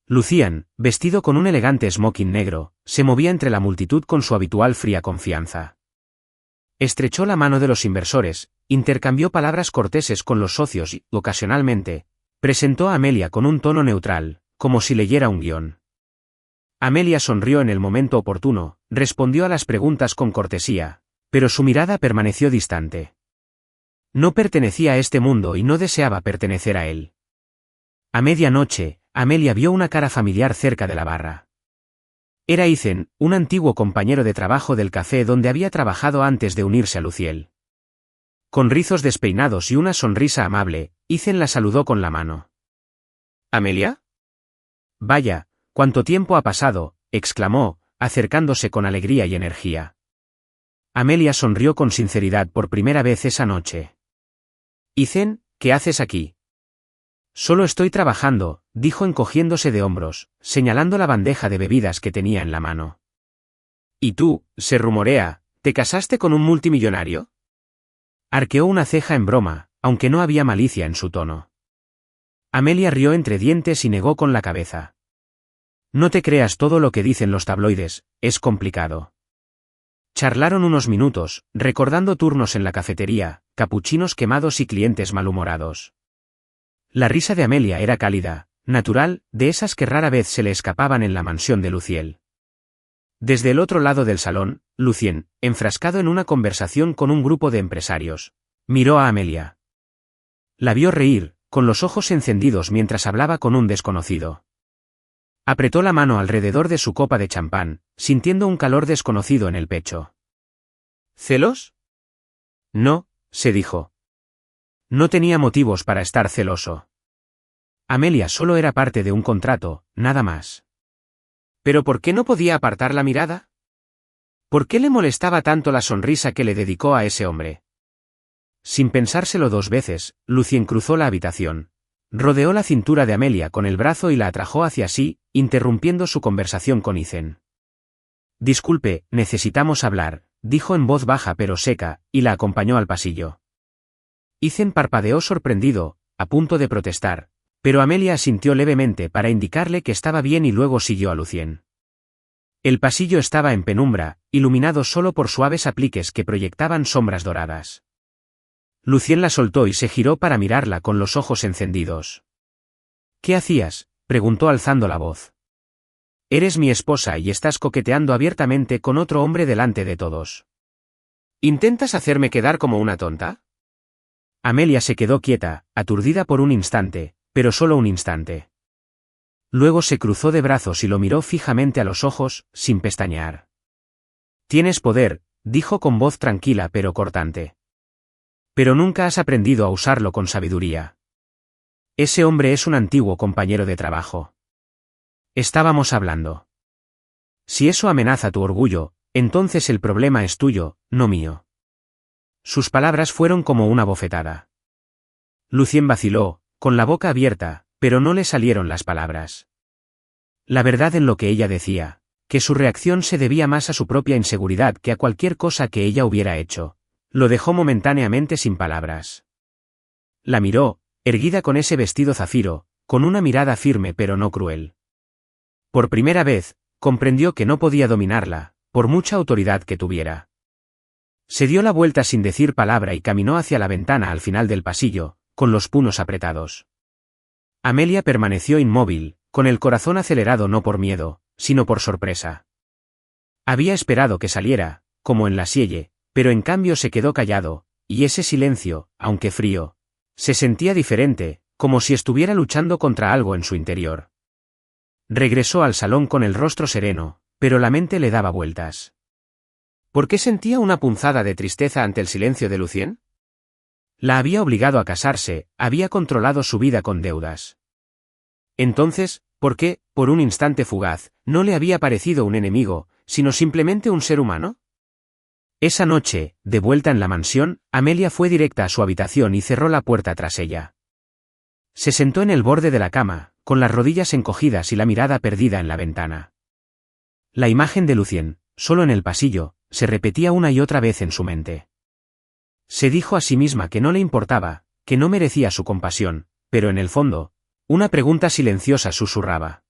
Lucian, vestido con un elegante smoking negro, se movía entre la multitud con su habitual fría confianza. Estrechó la mano de los inversores, intercambió palabras corteses con los socios y, ocasionalmente, presentó a Amelia con un tono neutral, como si leyera un guión. Amelia sonrió en el momento oportuno, respondió a las preguntas con cortesía, pero su mirada permaneció distante. No pertenecía a este mundo y no deseaba pertenecer a él. A medianoche, Amelia vio una cara familiar cerca de la barra. Era Ethan, un antiguo compañero de trabajo del café donde había trabajado antes de unirse a Luciel. Con rizos despeinados y una sonrisa amable, Ethan la saludó con la mano. ¿Amelia? Vaya, cuánto tiempo ha pasado, exclamó, acercándose con alegría y energía. Amelia sonrió con sinceridad por primera vez esa noche. Ethan, ¿qué haces aquí? Solo estoy trabajando, dijo encogiéndose de hombros, señalando la bandeja de bebidas que tenía en la mano. ¿Y tú, se rumorea, te casaste con un multimillonario? Arqueó una ceja en broma, aunque no había malicia en su tono. Amelia rió entre dientes y negó con la cabeza. No te creas todo lo que dicen los tabloides, es complicado. Charlaron unos minutos, recordando turnos en la cafetería, capuchinos quemados y clientes malhumorados. La risa de Amelia era cálida, natural, de esas que rara vez se le escapaban en la mansión de Luciel. Desde el otro lado del salón, Lucien, enfrascado en una conversación con un grupo de empresarios, miró a Amelia. La vio reír, con los ojos encendidos mientras hablaba con un desconocido. Apretó la mano alrededor de su copa de champán, sintiendo un calor desconocido en el pecho. ¿Celos? No, se dijo. No tenía motivos para estar celoso. Amelia solo era parte de un contrato, nada más. ¿Pero por qué no podía apartar la mirada? ¿Por qué le molestaba tanto la sonrisa que le dedicó a ese hombre? Sin pensárselo dos veces, Lucien cruzó la habitación. Rodeó la cintura de Amelia con el brazo y la atrajo hacia sí, interrumpiendo su conversación con Ethan. Disculpe, necesitamos hablar, dijo en voz baja pero seca, y la acompañó al pasillo. Ethan parpadeó sorprendido, a punto de protestar, pero Amelia asintió levemente para indicarle que estaba bien y luego siguió a Lucien. El pasillo estaba en penumbra, iluminado solo por suaves apliques que proyectaban sombras doradas. Lucien la soltó y se giró para mirarla con los ojos encendidos. ¿Qué hacías?, preguntó alzando la voz. Eres mi esposa y estás coqueteando abiertamente con otro hombre delante de todos. ¿Intentas hacerme quedar como una tonta? Amelia se quedó quieta, aturdida por un instante, pero solo un instante. Luego se cruzó de brazos y lo miró fijamente a los ojos, sin pestañear. Tienes poder, dijo con voz tranquila pero cortante. Pero nunca has aprendido a usarlo con sabiduría. Ese hombre es un antiguo compañero de trabajo. Estábamos hablando. Si eso amenaza tu orgullo, entonces el problema es tuyo, no mío. Sus palabras fueron como una bofetada. Lucien vaciló, con la boca abierta, pero no le salieron las palabras. La verdad en lo que ella decía, que su reacción se debía más a su propia inseguridad que a cualquier cosa que ella hubiera hecho, lo dejó momentáneamente sin palabras. La miró, erguida con ese vestido zafiro, con una mirada firme pero no cruel. Por primera vez, comprendió que no podía dominarla, por mucha autoridad que tuviera. Se dio la vuelta sin decir palabra y caminó hacia la ventana al final del pasillo, con los puños apretados. Amelia permaneció inmóvil, con el corazón acelerado no por miedo, sino por sorpresa. Había esperado que saliera, como en la Sielle, pero en cambio se quedó callado, y ese silencio, aunque frío, se sentía diferente, como si estuviera luchando contra algo en su interior. Regresó al salón con el rostro sereno, pero la mente le daba vueltas. ¿Por qué sentía una punzada de tristeza ante el silencio de Lucien? La había obligado a casarse, había controlado su vida con deudas. Entonces, ¿por qué, por un instante fugaz, no le había parecido un enemigo, sino simplemente un ser humano? Esa noche, de vuelta en la mansión, Amelia fue directa a su habitación y cerró la puerta tras ella. Se sentó en el borde de la cama, con las rodillas encogidas y la mirada perdida en la ventana. La imagen de Lucien, solo en el pasillo, se repetía una y otra vez en su mente. Se dijo a sí misma que no le importaba, que no merecía su compasión, pero en el fondo, una pregunta silenciosa susurraba.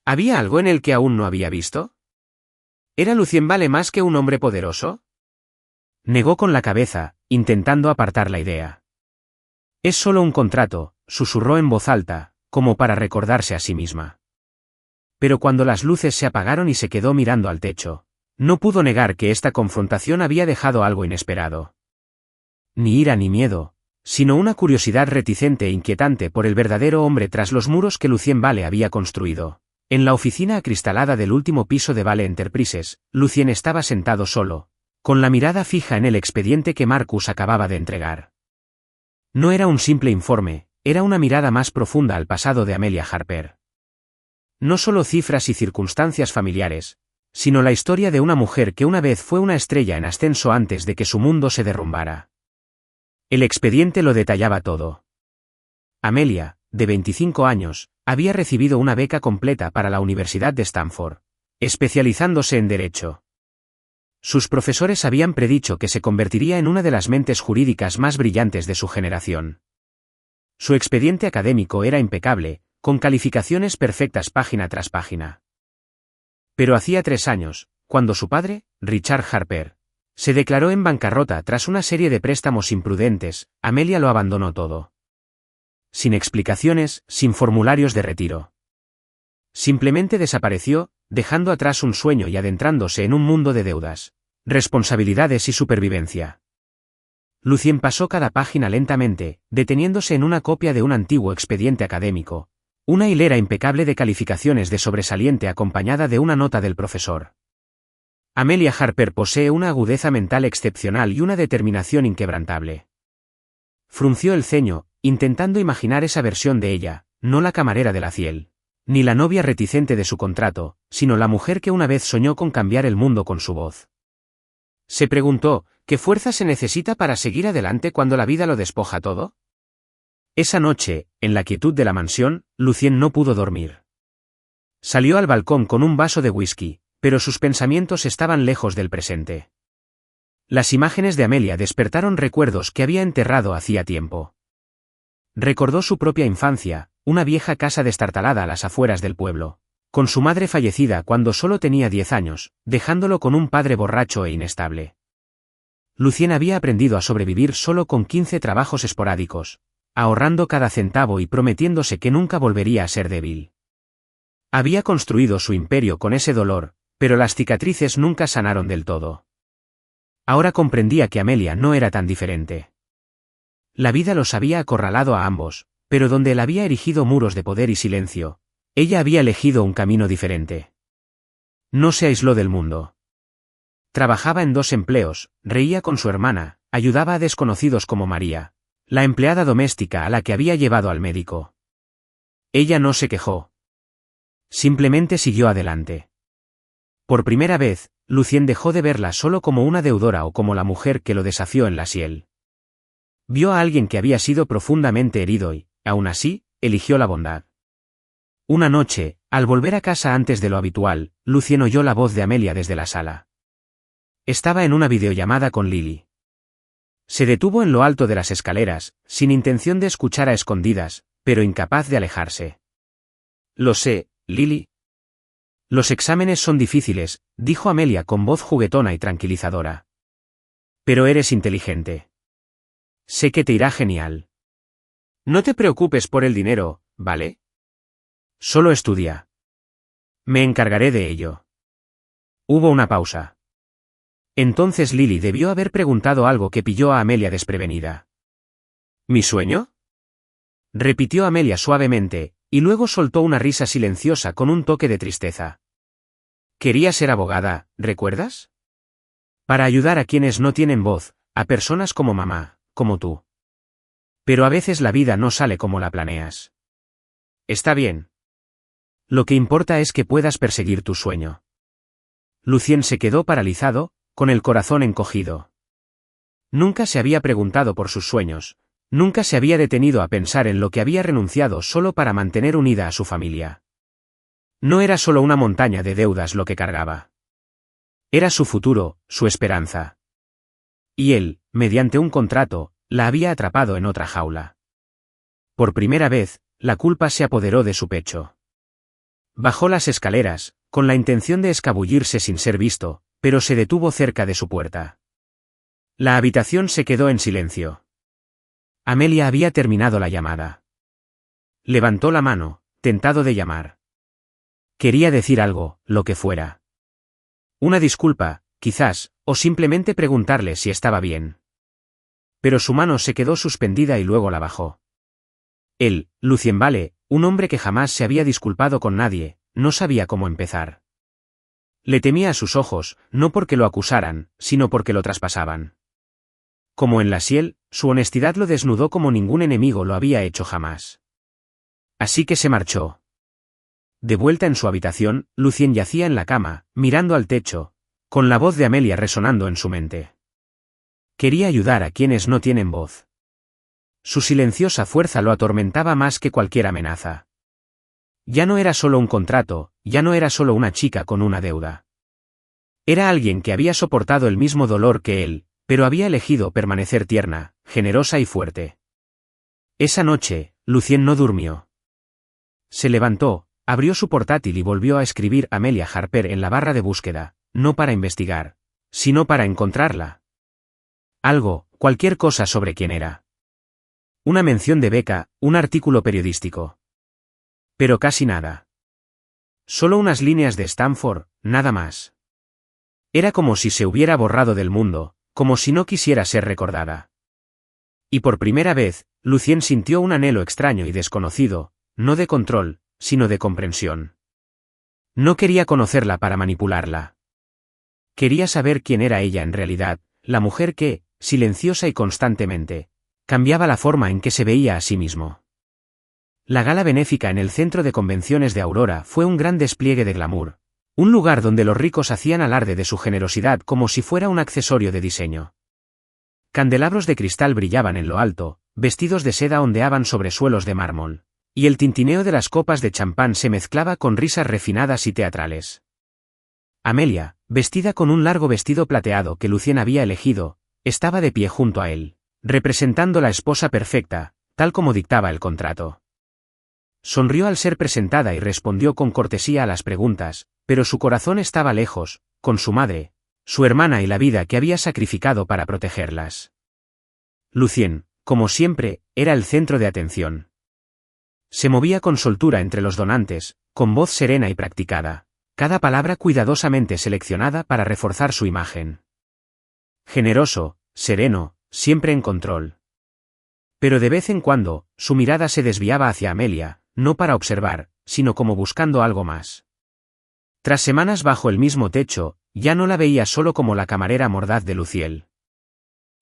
¿Había algo en él que aún no había visto? ¿Era Lucien vale más que un hombre poderoso? Negó con la cabeza, intentando apartar la idea. Es solo un contrato, susurró en voz alta, como para recordarse a sí misma. Pero cuando las luces se apagaron y se quedó mirando al techo, no pudo negar que esta confrontación había dejado algo inesperado. Ni ira ni miedo, sino una curiosidad reticente e inquietante por el verdadero hombre tras los muros que Lucien Vale había construido. En la oficina acristalada del último piso de Vale Enterprises, Lucien estaba sentado solo, con la mirada fija en el expediente que Marcus acababa de entregar. No era un simple informe, era una mirada más profunda al pasado de Amelia Harper. No solo cifras y circunstancias familiares, sino la historia de una mujer que una vez fue una estrella en ascenso antes de que su mundo se derrumbara. El expediente lo detallaba todo. Amelia, de 25 años, había recibido una beca completa para la Universidad de Stanford, especializándose en Derecho. Sus profesores habían predicho que se convertiría en una de las mentes jurídicas más brillantes de su generación. Su expediente académico era impecable, con calificaciones perfectas página tras página. Pero hacía 3 años, cuando su padre, Richard Harper, se declaró en bancarrota tras una serie de préstamos imprudentes, Amelia lo abandonó todo. Sin explicaciones, sin formularios de retiro. Simplemente desapareció, dejando atrás un sueño y adentrándose en un mundo de deudas, responsabilidades y supervivencia. Lucien pasó cada página lentamente, deteniéndose en una copia de un antiguo expediente académico, una hilera impecable de calificaciones de sobresaliente acompañada de una nota del profesor. Amelia Harper posee una agudeza mental excepcional y una determinación inquebrantable. Frunció el ceño, intentando imaginar esa versión de ella, no la camarera de la Ciel, ni la novia reticente de su contrato, sino la mujer que una vez soñó con cambiar el mundo con su voz. Se preguntó, ¿qué fuerza se necesita para seguir adelante cuando la vida lo despoja todo? Esa noche, en la quietud de la mansión, Lucien no pudo dormir. Salió al balcón con un vaso de whisky, pero sus pensamientos estaban lejos del presente. Las imágenes de Amelia despertaron recuerdos que había enterrado hacía tiempo. Recordó su propia infancia, una vieja casa destartalada a las afueras del pueblo, con su madre fallecida cuando solo tenía 10 años, dejándolo con un padre borracho e inestable. Lucien había aprendido a sobrevivir solo con 15 trabajos esporádicos, ahorrando cada centavo y prometiéndose que nunca volvería a ser débil. Había construido su imperio con ese dolor, pero las cicatrices nunca sanaron del todo. Ahora comprendía que Amelia no era tan diferente. La vida los había acorralado a ambos, pero donde él había erigido muros de poder y silencio, ella había elegido un camino diferente. No se aisló del mundo. Trabajaba en 2 empleos, reía con su hermana, ayudaba a desconocidos como María, la empleada doméstica a la que había llevado al médico. Ella no se quejó. Simplemente siguió adelante. Por primera vez, Lucien dejó de verla solo como una deudora o como la mujer que lo desafió en la Ciel. Vio a alguien que había sido profundamente herido y, aún así, eligió la bondad. Una noche, al volver a casa antes de lo habitual, Lucien oyó la voz de Amelia desde la sala. Estaba en una videollamada con Lily. Se detuvo en lo alto de las escaleras, sin intención de escuchar a escondidas, pero incapaz de alejarse. Lo sé, Lily. Los exámenes son difíciles, dijo Amelia con voz juguetona y tranquilizadora. Pero eres inteligente. Sé que te irá genial. No te preocupes por el dinero, ¿vale? Solo estudia. Me encargaré de ello. Hubo una pausa. Entonces Lily debió haber preguntado algo que pilló a Amelia desprevenida. ¿Mi sueño? Repitió Amelia suavemente, y luego soltó una risa silenciosa con un toque de tristeza. Quería ser abogada, ¿recuerdas? Para ayudar a quienes no tienen voz, a personas como mamá, como tú. Pero a veces la vida no sale como la planeas. Está bien. Lo que importa es que puedas perseguir tu sueño. Lucien se quedó paralizado, con el corazón encogido. Nunca se había preguntado por sus sueños, nunca se había detenido a pensar en lo que había renunciado solo para mantener unida a su familia. No era solo una montaña de deudas lo que cargaba. Era su futuro, su esperanza. Y él, mediante un contrato, la había atrapado en otra jaula. Por primera vez, la culpa se apoderó de su pecho. Bajó las escaleras, con la intención de escabullirse sin ser visto, pero se detuvo cerca de su puerta. La habitación se quedó en silencio. Amelia había terminado la llamada. Levantó la mano, tentado de llamar. Quería decir algo, lo que fuera. Una disculpa, quizás, o simplemente preguntarle si estaba bien. Pero su mano se quedó suspendida y luego la bajó. Él, Lucien Vale, un hombre que jamás se había disculpado con nadie, no sabía cómo empezar. Le temía a sus ojos, no porque lo acusaran, sino porque lo traspasaban. Como en la Ciel, su honestidad lo desnudó como ningún enemigo lo había hecho jamás. Así que se marchó. De vuelta en su habitación, Lucien yacía en la cama, mirando al techo, con la voz de Amelia resonando en su mente. Quería ayudar a quienes no tienen voz. Su silenciosa fuerza lo atormentaba más que cualquier amenaza. Ya no era solo un contrato, ya no era solo una chica con una deuda. Era alguien que había soportado el mismo dolor que él, pero había elegido permanecer tierna, generosa y fuerte. Esa noche, Lucien no durmió. Se levantó, abrió su portátil y volvió a escribir Amelia Harper en la barra de búsqueda, no para investigar, sino para encontrarla. Algo, cualquier cosa sobre quién era. Una mención de beca, un artículo periodístico. Pero casi nada. Solo unas líneas de Stanford, nada más. Era como si se hubiera borrado del mundo, como si no quisiera ser recordada. Y por primera vez, Lucien sintió un anhelo extraño y desconocido, no de control, sino de comprensión. No quería conocerla para manipularla. Quería saber quién era ella en realidad, la mujer que, silenciosa y constantemente, cambiaba la forma en que se veía a sí mismo. La gala benéfica en el centro de convenciones de Aurora fue un gran despliegue de glamour, un lugar donde los ricos hacían alarde de su generosidad como si fuera un accesorio de diseño. Candelabros de cristal brillaban en lo alto, vestidos de seda ondeaban sobre suelos de mármol, y el tintineo de las copas de champán se mezclaba con risas refinadas y teatrales. Amelia, vestida con un largo vestido plateado que Lucien había elegido, estaba de pie junto a él, representando la esposa perfecta, tal como dictaba el contrato. Sonrió al ser presentada y respondió con cortesía a las preguntas, pero su corazón estaba lejos, con su madre, su hermana y la vida que había sacrificado para protegerlas. Lucien, como siempre, era el centro de atención. Se movía con soltura entre los donantes, con voz serena y practicada, cada palabra cuidadosamente seleccionada para reforzar su imagen. Generoso, sereno, siempre en control. Pero de vez en cuando, su mirada se desviaba hacia Amelia, no para observar, sino como buscando algo más. Tras semanas bajo el mismo techo, ya no la veía solo como la camarera mordaz de Luciel.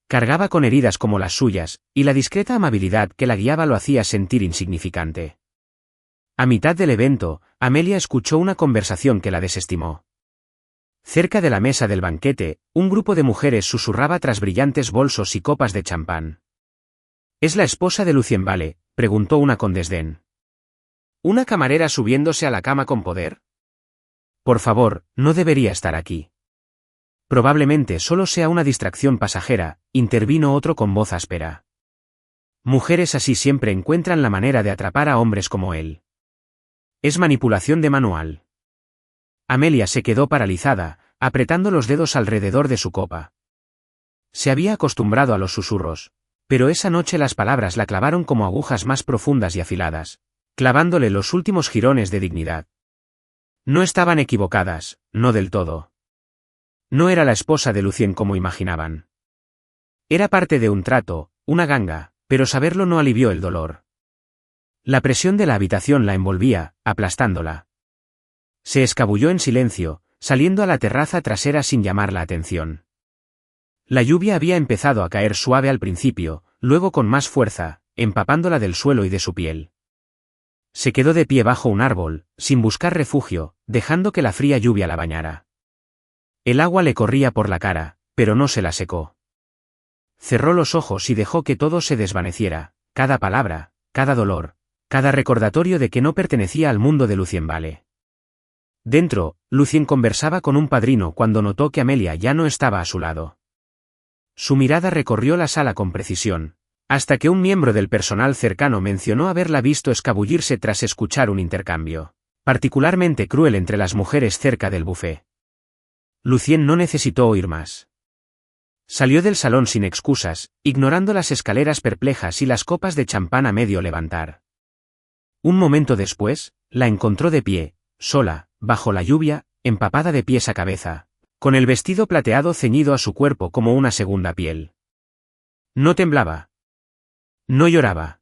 Cargaba con heridas como las suyas, y la discreta amabilidad que la guiaba lo hacía sentir insignificante. A mitad del evento, Amelia escuchó una conversación que la desestimó. Cerca de la mesa del banquete, un grupo de mujeres susurraba tras brillantes bolsos y copas de champán. ¿Es la esposa de Lucien Vale?, preguntó una con desdén. ¿Una camarera subiéndose a la cama con poder? Por favor, no debería estar aquí. Probablemente solo sea una distracción pasajera, intervino otro con voz áspera. Mujeres así siempre encuentran la manera de atrapar a hombres como él. Es manipulación de manual. Amelia se quedó paralizada, apretando los dedos alrededor de su copa. Se había acostumbrado a los susurros, pero esa noche las palabras la clavaron como agujas más profundas y afiladas, clavándole los últimos jirones de dignidad. No estaban equivocadas, no del todo. No era la esposa de Lucien como imaginaban. Era parte de un trato, una ganga, pero saberlo no alivió el dolor. La presión de la habitación la envolvía, aplastándola. Se escabulló en silencio, saliendo a la terraza trasera sin llamar la atención. La lluvia había empezado a caer suave al principio, luego con más fuerza, empapándola del suelo y de su piel. Se quedó de pie bajo un árbol, sin buscar refugio, dejando que la fría lluvia la bañara. El agua le corría por la cara, pero no se la secó. Cerró los ojos y dejó que todo se desvaneciera, cada palabra, cada dolor, cada recordatorio de que no pertenecía al mundo de Lucien Vale. Dentro, Lucien conversaba con un padrino cuando notó que Amelia ya no estaba a su lado. Su mirada recorrió la sala con precisión, hasta que un miembro del personal cercano mencionó haberla visto escabullirse tras escuchar un intercambio, particularmente cruel entre las mujeres cerca del buffet. Lucien no necesitó oír más. Salió del salón sin excusas, ignorando las escaleras perplejas y las copas de champán a medio levantar. Un momento después, la encontró de pie, sola, bajo la lluvia, empapada de pies a cabeza, con el vestido plateado ceñido a su cuerpo como una segunda piel. No temblaba. No lloraba.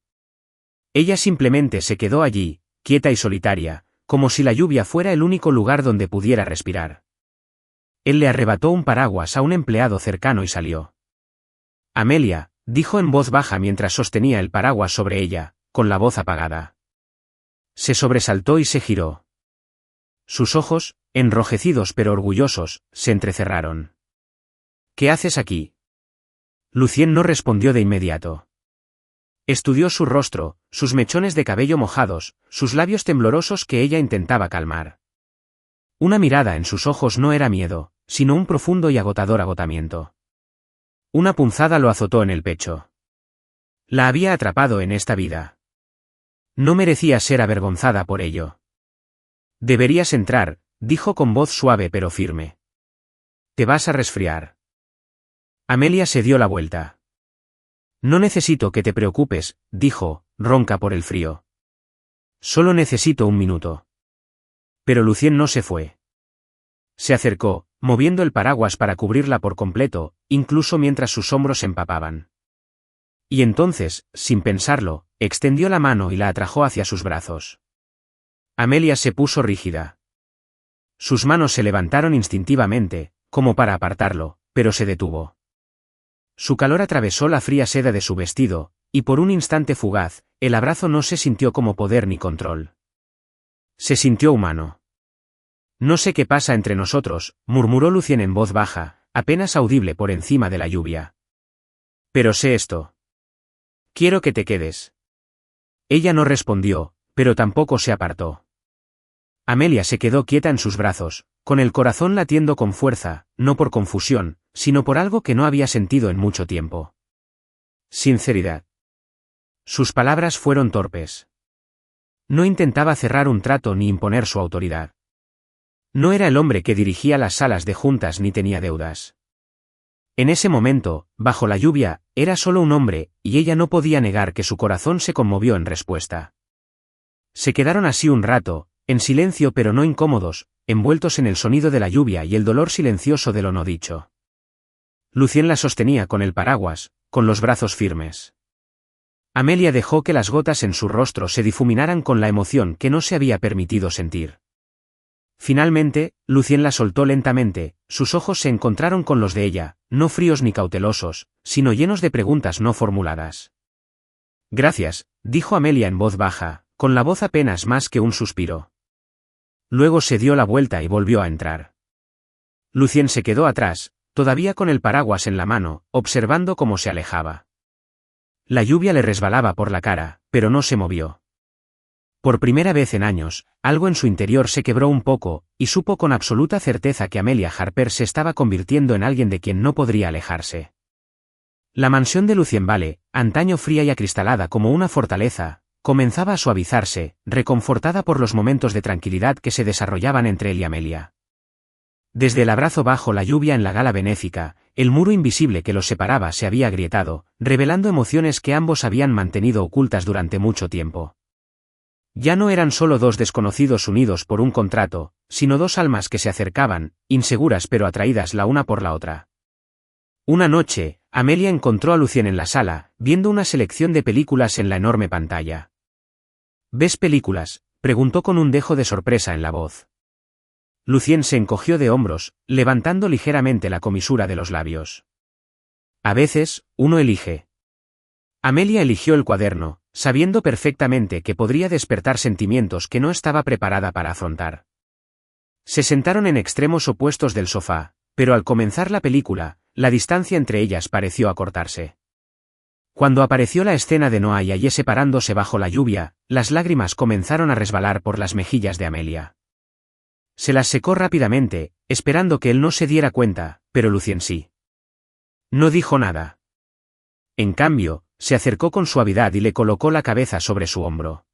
Ella simplemente se quedó allí, quieta y solitaria, como si la lluvia fuera el único lugar donde pudiera respirar. Él le arrebató un paraguas a un empleado cercano y salió. Amelia, dijo en voz baja mientras sostenía el paraguas sobre ella, con la voz apagada. Se sobresaltó y se giró. Sus ojos, enrojecidos pero orgullosos, se entrecerraron. ¿Qué haces aquí? Lucien no respondió de inmediato. Estudió su rostro, sus mechones de cabello mojados, sus labios temblorosos que ella intentaba calmar. Una mirada en sus ojos no era miedo, sino un profundo y agotador agotamiento. Una punzada lo azotó en el pecho. La había atrapado en esta vida. No merecía ser avergonzada por ello. Deberías entrar, dijo con voz suave pero firme. Te vas a resfriar. Amelia se dio la vuelta. No necesito que te preocupes, dijo, ronca por el frío. Solo necesito un minuto. Pero Lucien no se fue. Se acercó, moviendo el paraguas para cubrirla por completo, incluso mientras sus hombros se empapaban. Y entonces, sin pensarlo, extendió la mano y la atrajo hacia sus brazos. Amelia se puso rígida. Sus manos se levantaron instintivamente, como para apartarlo, pero se detuvo. Su calor atravesó la fría seda de su vestido, y por un instante fugaz, el abrazo no se sintió como poder ni control. Se sintió humano. No sé qué pasa entre nosotros, murmuró Lucien en voz baja, apenas audible por encima de la lluvia. Pero sé esto. Quiero que te quedes. Ella no respondió, pero tampoco se apartó. Amelia se quedó quieta en sus brazos, con el corazón latiendo con fuerza, no por confusión, sino por algo que no había sentido en mucho tiempo. Sinceridad. Sus palabras fueron torpes. No intentaba cerrar un trato ni imponer su autoridad. No era el hombre que dirigía las salas de juntas ni tenía deudas. En ese momento, bajo la lluvia, era solo un hombre, y ella no podía negar que su corazón se conmovió en respuesta. Se quedaron así un rato, en silencio pero no incómodos, envueltos en el sonido de la lluvia y el dolor silencioso de lo no dicho. Lucien la sostenía con el paraguas, con los brazos firmes. Amelia dejó que las gotas en su rostro se difuminaran con la emoción que no se había permitido sentir. Finalmente, Lucien la soltó lentamente, sus ojos se encontraron con los de ella, no fríos ni cautelosos, sino llenos de preguntas no formuladas. Gracias, dijo Amelia en voz baja, con la voz apenas más que un suspiro. Luego se dio la vuelta y volvió a entrar. Lucien se quedó atrás, todavía con el paraguas en la mano, observando cómo se alejaba. La lluvia le resbalaba por la cara, pero no se movió. Por primera vez en años, algo en su interior se quebró un poco, y supo con absoluta certeza que Amelia Harper se estaba convirtiendo en alguien de quien no podría alejarse. La mansión de Lucien Vale, antaño fría y acristalada como una fortaleza, comenzaba a suavizarse, reconfortada por los momentos de tranquilidad que se desarrollaban entre él y Amelia. Desde el abrazo bajo la lluvia en la gala benéfica, el muro invisible que los separaba se había agrietado, revelando emociones que ambos habían mantenido ocultas durante mucho tiempo. Ya no eran solo dos desconocidos unidos por un contrato, sino dos almas que se acercaban, inseguras pero atraídas la una por la otra. Una noche, Amelia encontró a Lucien en la sala, viendo una selección de películas en la enorme pantalla. ¿Ves películas?, preguntó con un dejo de sorpresa en la voz. Lucien se encogió de hombros, levantando ligeramente la comisura de los labios. A veces, uno elige. Amelia eligió el cuaderno, sabiendo perfectamente que podría despertar sentimientos que no estaba preparada para afrontar. Se sentaron en extremos opuestos del sofá, pero al comenzar la película, la distancia entre ellas pareció acortarse. Cuando apareció la escena de Noah y Aye separándose bajo la lluvia, las lágrimas comenzaron a resbalar por las mejillas de Amelia. Se las secó rápidamente, esperando que él no se diera cuenta, pero Lucien sí. No dijo nada. En cambio, se acercó con suavidad y le colocó la cabeza sobre su hombro.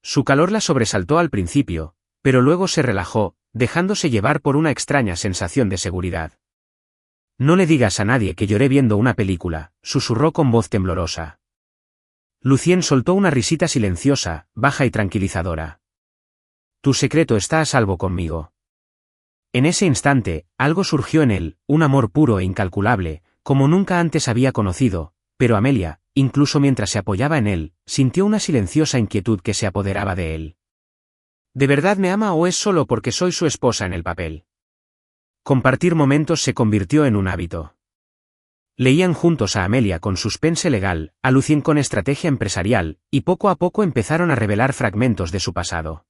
Su calor la sobresaltó al principio, pero luego se relajó, dejándose llevar por una extraña sensación de seguridad. No le digas a nadie que lloré viendo una película, susurró con voz temblorosa. Lucien soltó una risita silenciosa, baja y tranquilizadora. Tu secreto está a salvo conmigo. En ese instante, algo surgió en él, un amor puro e incalculable, como nunca antes había conocido, pero Amelia, incluso mientras se apoyaba en él, sintió una silenciosa inquietud que se apoderaba de él. ¿De verdad me ama o es solo porque soy su esposa en el papel? Compartir momentos se convirtió en un hábito. Leían juntos a Amelia con suspense legal, a Lucien con estrategia empresarial, y poco a poco empezaron a revelar fragmentos de su pasado.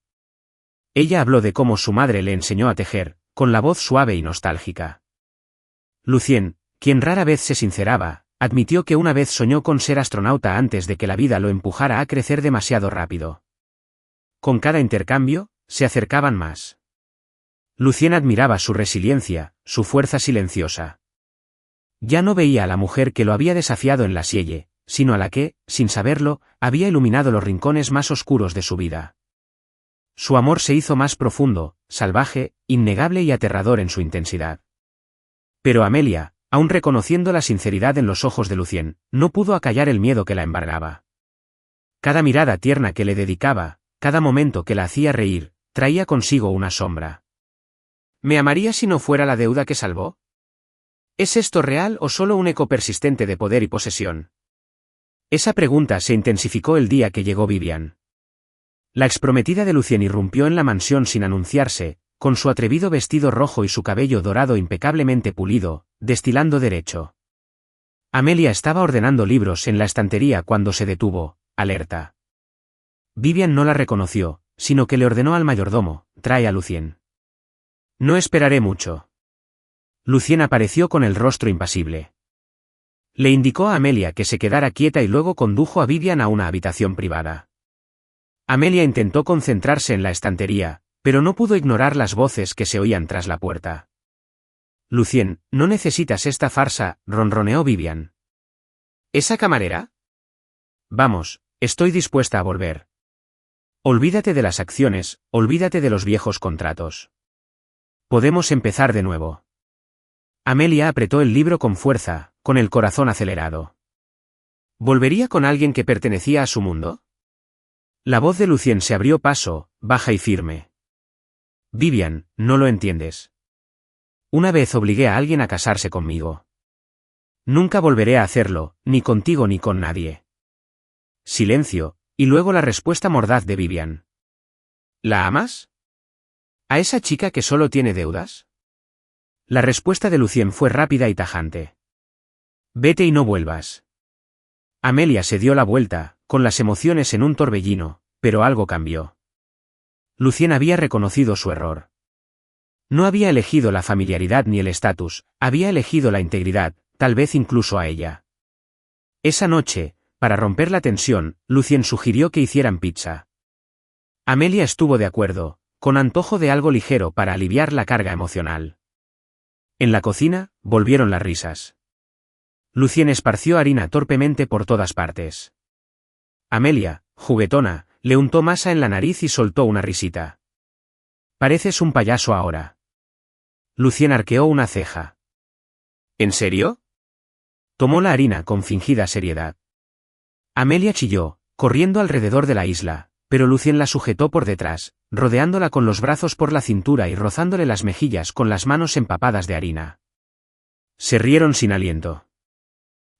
Ella habló de cómo su madre le enseñó a tejer, con la voz suave y nostálgica. Lucien, quien rara vez se sinceraba, admitió que una vez soñó con ser astronauta antes de que la vida lo empujara a crecer demasiado rápido. Con cada intercambio, se acercaban más. Lucien admiraba su resiliencia, su fuerza silenciosa. Ya no veía a la mujer que lo había desafiado en la Sielle, sino a la que, sin saberlo, había iluminado los rincones más oscuros de su vida. Su amor se hizo más profundo, salvaje, innegable y aterrador en su intensidad. Pero Amelia, aun reconociendo la sinceridad en los ojos de Lucien, no pudo acallar el miedo que la embargaba. Cada mirada tierna que le dedicaba, cada momento que la hacía reír, traía consigo una sombra. ¿Me amaría si no fuera la deuda que salvó? ¿Es esto real o solo un eco persistente de poder y posesión? Esa pregunta se intensificó el día que llegó Vivian. La exprometida de Lucien irrumpió en la mansión sin anunciarse, con su atrevido vestido rojo y su cabello dorado impecablemente pulido, destilando derecho. Amelia estaba ordenando libros en la estantería cuando se detuvo, alerta. Vivian no la reconoció, sino que le ordenó al mayordomo: «Trae a Lucien». «No esperaré mucho». Lucien apareció con el rostro impasible. Le indicó a Amelia que se quedara quieta y luego condujo a Vivian a una habitación privada. Amelia intentó concentrarse en la estantería, pero no pudo ignorar las voces que se oían tras la puerta. «Lucien, no necesitas esta farsa», ronroneó Vivian. «¿Esa camarera?» «Vamos, estoy dispuesta a volver. Olvídate de las acciones, olvídate de los viejos contratos. Podemos empezar de nuevo». Amelia apretó el libro con fuerza, con el corazón acelerado. ¿Volvería con alguien que pertenecía a su mundo? La voz de Lucien se abrió paso, baja y firme. «Vivian, no lo entiendes. Una vez obligué a alguien a casarse conmigo. Nunca volveré a hacerlo, ni contigo ni con nadie». Silencio, y luego la respuesta mordaz de Vivian. «¿La amas? ¿A esa chica que solo tiene deudas?» La respuesta de Lucien fue rápida y tajante. «Vete y no vuelvas». Amelia se dio la vuelta, con las emociones en un torbellino, pero algo cambió. Lucien había reconocido su error. No había elegido la familiaridad ni el estatus, había elegido la integridad, tal vez incluso a ella. Esa noche, para romper la tensión, Lucien sugirió que hicieran pizza. Amelia estuvo de acuerdo, con antojo de algo ligero para aliviar la carga emocional. En la cocina, volvieron las risas. Lucien esparció harina torpemente por todas partes. Amelia, juguetona, le untó masa en la nariz y soltó una risita. «Pareces un payaso ahora». Lucien arqueó una ceja. «¿En serio?». Tomó la harina con fingida seriedad. Amelia chilló, corriendo alrededor de la isla, pero Lucien la sujetó por detrás, rodeándola con los brazos por la cintura y rozándole las mejillas con las manos empapadas de harina. Se rieron sin aliento.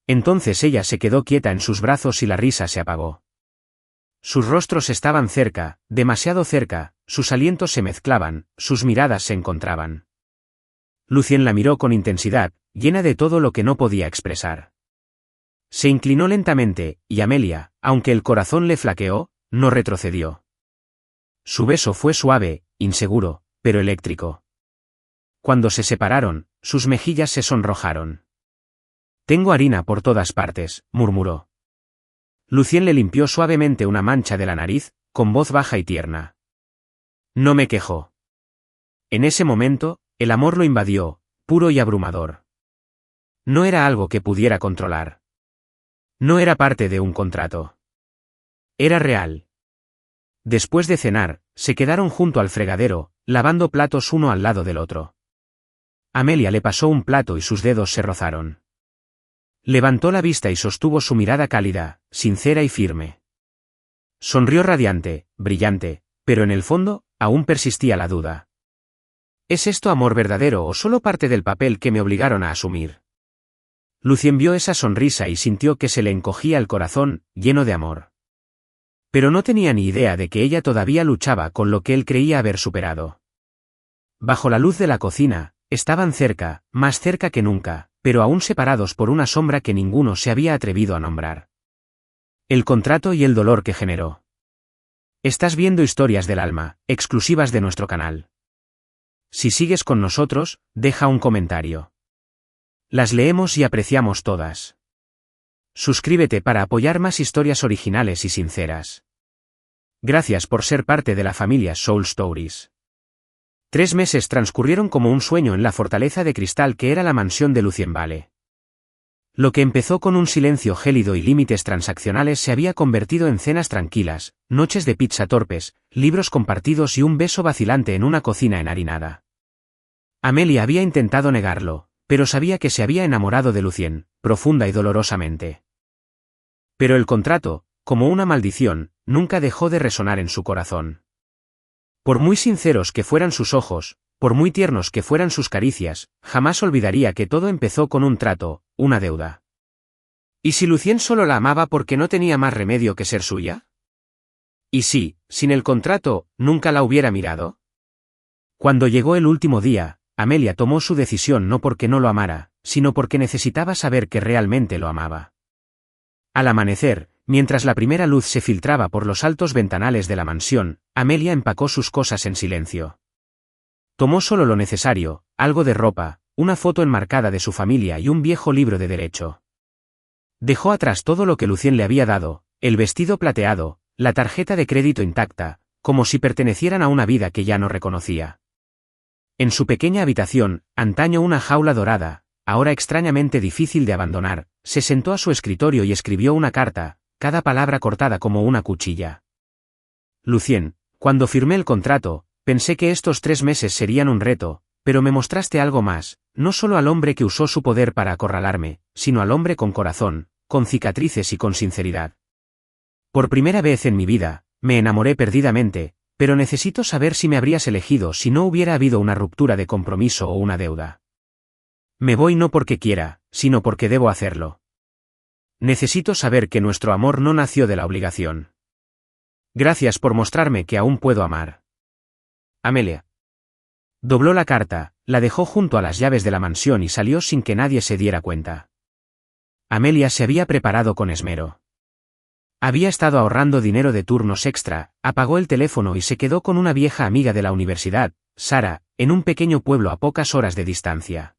Entonces ella se quedó quieta en sus brazos y la risa se apagó. Sus rostros estaban cerca, demasiado cerca, sus alientos se mezclaban, sus miradas se encontraban. Lucien la miró con intensidad, llena de todo lo que no podía expresar. Se inclinó lentamente, y Amelia, aunque el corazón le flaqueó, no retrocedió. Su beso fue suave, inseguro, pero eléctrico. Cuando se separaron, sus mejillas se sonrojaron. «Tengo harina por todas partes», murmuró. Lucien le limpió suavemente una mancha de la nariz, con voz baja y tierna. «No me quejo». En ese momento, el amor lo invadió, puro y abrumador. No era algo que pudiera controlar. No era parte de un contrato. Era real. Después de cenar, se quedaron junto al fregadero, lavando platos uno al lado del otro. Amelia le pasó un plato y sus dedos se rozaron. Levantó la vista y sostuvo su mirada cálida, sincera y firme. Sonrió radiante, brillante, pero en el fondo, aún persistía la duda. ¿Es esto amor verdadero o solo parte del papel que me obligaron a asumir? Lucien vio esa sonrisa y sintió que se le encogía el corazón, lleno de amor. Pero no tenía ni idea de que ella todavía luchaba con lo que él creía haber superado. Bajo la luz de la cocina, estaban cerca, más cerca que nunca, pero aún separados por una sombra que ninguno se había atrevido a nombrar. El contrato y el dolor que generó. Estás viendo Historias del Alma, exclusivas de nuestro canal. Si sigues con nosotros, deja un comentario. Las leemos y apreciamos todas. Suscríbete para apoyar más historias originales y sinceras. Gracias por ser parte de la familia Soul Stories. 3 meses transcurrieron como un sueño en la fortaleza de cristal que era la mansión de Lucien Vale. Lo que empezó con un silencio gélido y límites transaccionales se había convertido en cenas tranquilas, noches de pizza torpes, libros compartidos y un beso vacilante en una cocina enharinada. Amelia había intentado negarlo, pero sabía que se había enamorado de Lucien, profunda y dolorosamente. Pero el contrato, como una maldición, nunca dejó de resonar en su corazón. Por muy sinceros que fueran sus ojos, por muy tiernos que fueran sus caricias, jamás olvidaría que todo empezó con un trato, una deuda. ¿Y si Lucien solo la amaba porque no tenía más remedio que ser suya? ¿Y si, sin el contrato, nunca la hubiera mirado? Cuando llegó el último día, Amelia tomó su decisión no porque no lo amara, sino porque necesitaba saber que realmente lo amaba. Al amanecer, mientras la primera luz se filtraba por los altos ventanales de la mansión, Amelia empacó sus cosas en silencio. Tomó solo lo necesario, algo de ropa, una foto enmarcada de su familia y un viejo libro de derecho. Dejó atrás todo lo que Lucien le había dado, el vestido plateado, la tarjeta de crédito intacta, como si pertenecieran a una vida que ya no reconocía. En su pequeña habitación, antaño una jaula dorada, ahora extrañamente difícil de abandonar, se sentó a su escritorio y escribió una carta, cada palabra cortada como una cuchilla. Lucien, cuando firmé el contrato, pensé que estos 3 meses serían un reto, pero me mostraste algo más, no solo al hombre que usó su poder para acorralarme, sino al hombre con corazón, con cicatrices y con sinceridad. Por primera vez en mi vida, me enamoré perdidamente, pero necesito saber si me habrías elegido si no hubiera habido una ruptura de compromiso o una deuda. Me voy no porque quiera, sino porque debo hacerlo. Necesito saber que nuestro amor no nació de la obligación. Gracias por mostrarme que aún puedo amar. Amelia. Dobló la carta, la dejó junto a las llaves de la mansión y salió sin que nadie se diera cuenta. Amelia se había preparado con esmero. Había estado ahorrando dinero de turnos extra, apagó el teléfono y se quedó con una vieja amiga de la universidad, Sara, en un pequeño pueblo a pocas horas de distancia.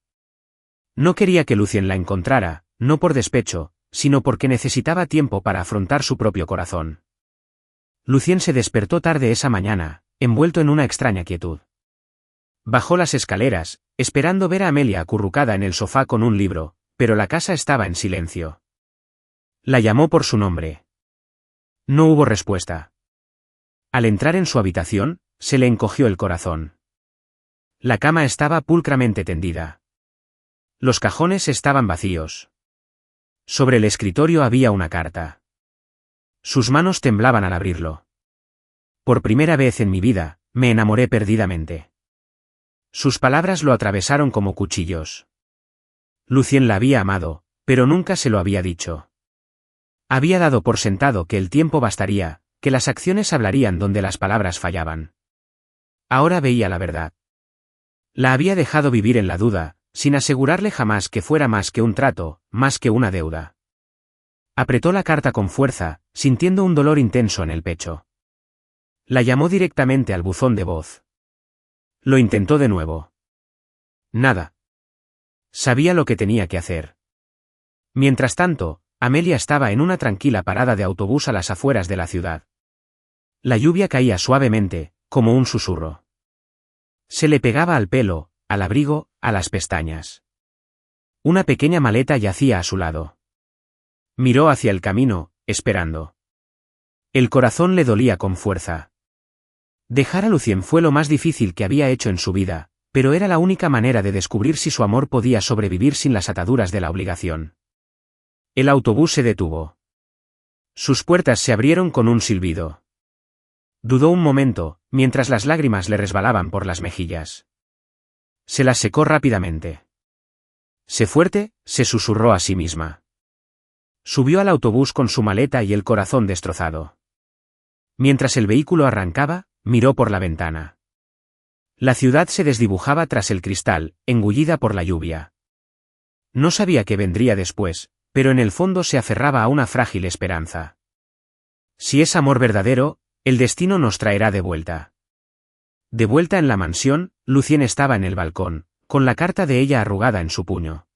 No quería que Lucien la encontrara, no por despecho, sino porque necesitaba tiempo para afrontar su propio corazón. Lucien se despertó tarde esa mañana, envuelto en una extraña quietud. Bajó las escaleras, esperando ver a Amelia acurrucada en el sofá con un libro, pero la casa estaba en silencio. La llamó por su nombre. No hubo respuesta. Al entrar en su habitación, se le encogió el corazón. La cama estaba pulcramente tendida. Los cajones estaban vacíos. Sobre el escritorio había una carta. Sus manos temblaban al abrirlo. Por primera vez en mi vida, me enamoré perdidamente. Sus palabras lo atravesaron como cuchillos. Lucien la había amado, pero nunca se lo había dicho. Había dado por sentado que el tiempo bastaría, que las acciones hablarían donde las palabras fallaban. Ahora veía la verdad. La había dejado vivir en la duda, sin asegurarle jamás que fuera más que un trato, más que una deuda. Apretó la carta con fuerza, sintiendo un dolor intenso en el pecho. La llamó directamente al buzón de voz. Lo intentó de nuevo. Nada. Sabía lo que tenía que hacer. Mientras tanto, Amelia estaba en una tranquila parada de autobús a las afueras de la ciudad. La lluvia caía suavemente, como un susurro. Se le pegaba al pelo, al abrigo, a las pestañas. Una pequeña maleta yacía a su lado. Miró hacia el camino, esperando. El corazón le dolía con fuerza. Dejar a Lucien fue lo más difícil que había hecho en su vida, pero era la única manera de descubrir si su amor podía sobrevivir sin las ataduras de la obligación. El autobús se detuvo. Sus puertas se abrieron con un silbido. Dudó un momento, mientras las lágrimas le resbalaban por las mejillas. Se las secó rápidamente. Sé fuerte, se susurró a sí misma. Subió al autobús con su maleta y el corazón destrozado. Mientras el vehículo arrancaba, miró por la ventana. La ciudad se desdibujaba tras el cristal, engullida por la lluvia. No sabía qué vendría después, pero en el fondo se aferraba a una frágil esperanza. Si es amor verdadero, el destino nos traerá de vuelta. De vuelta en la mansión, Lucien estaba en el balcón, con la carta de ella arrugada en su puño.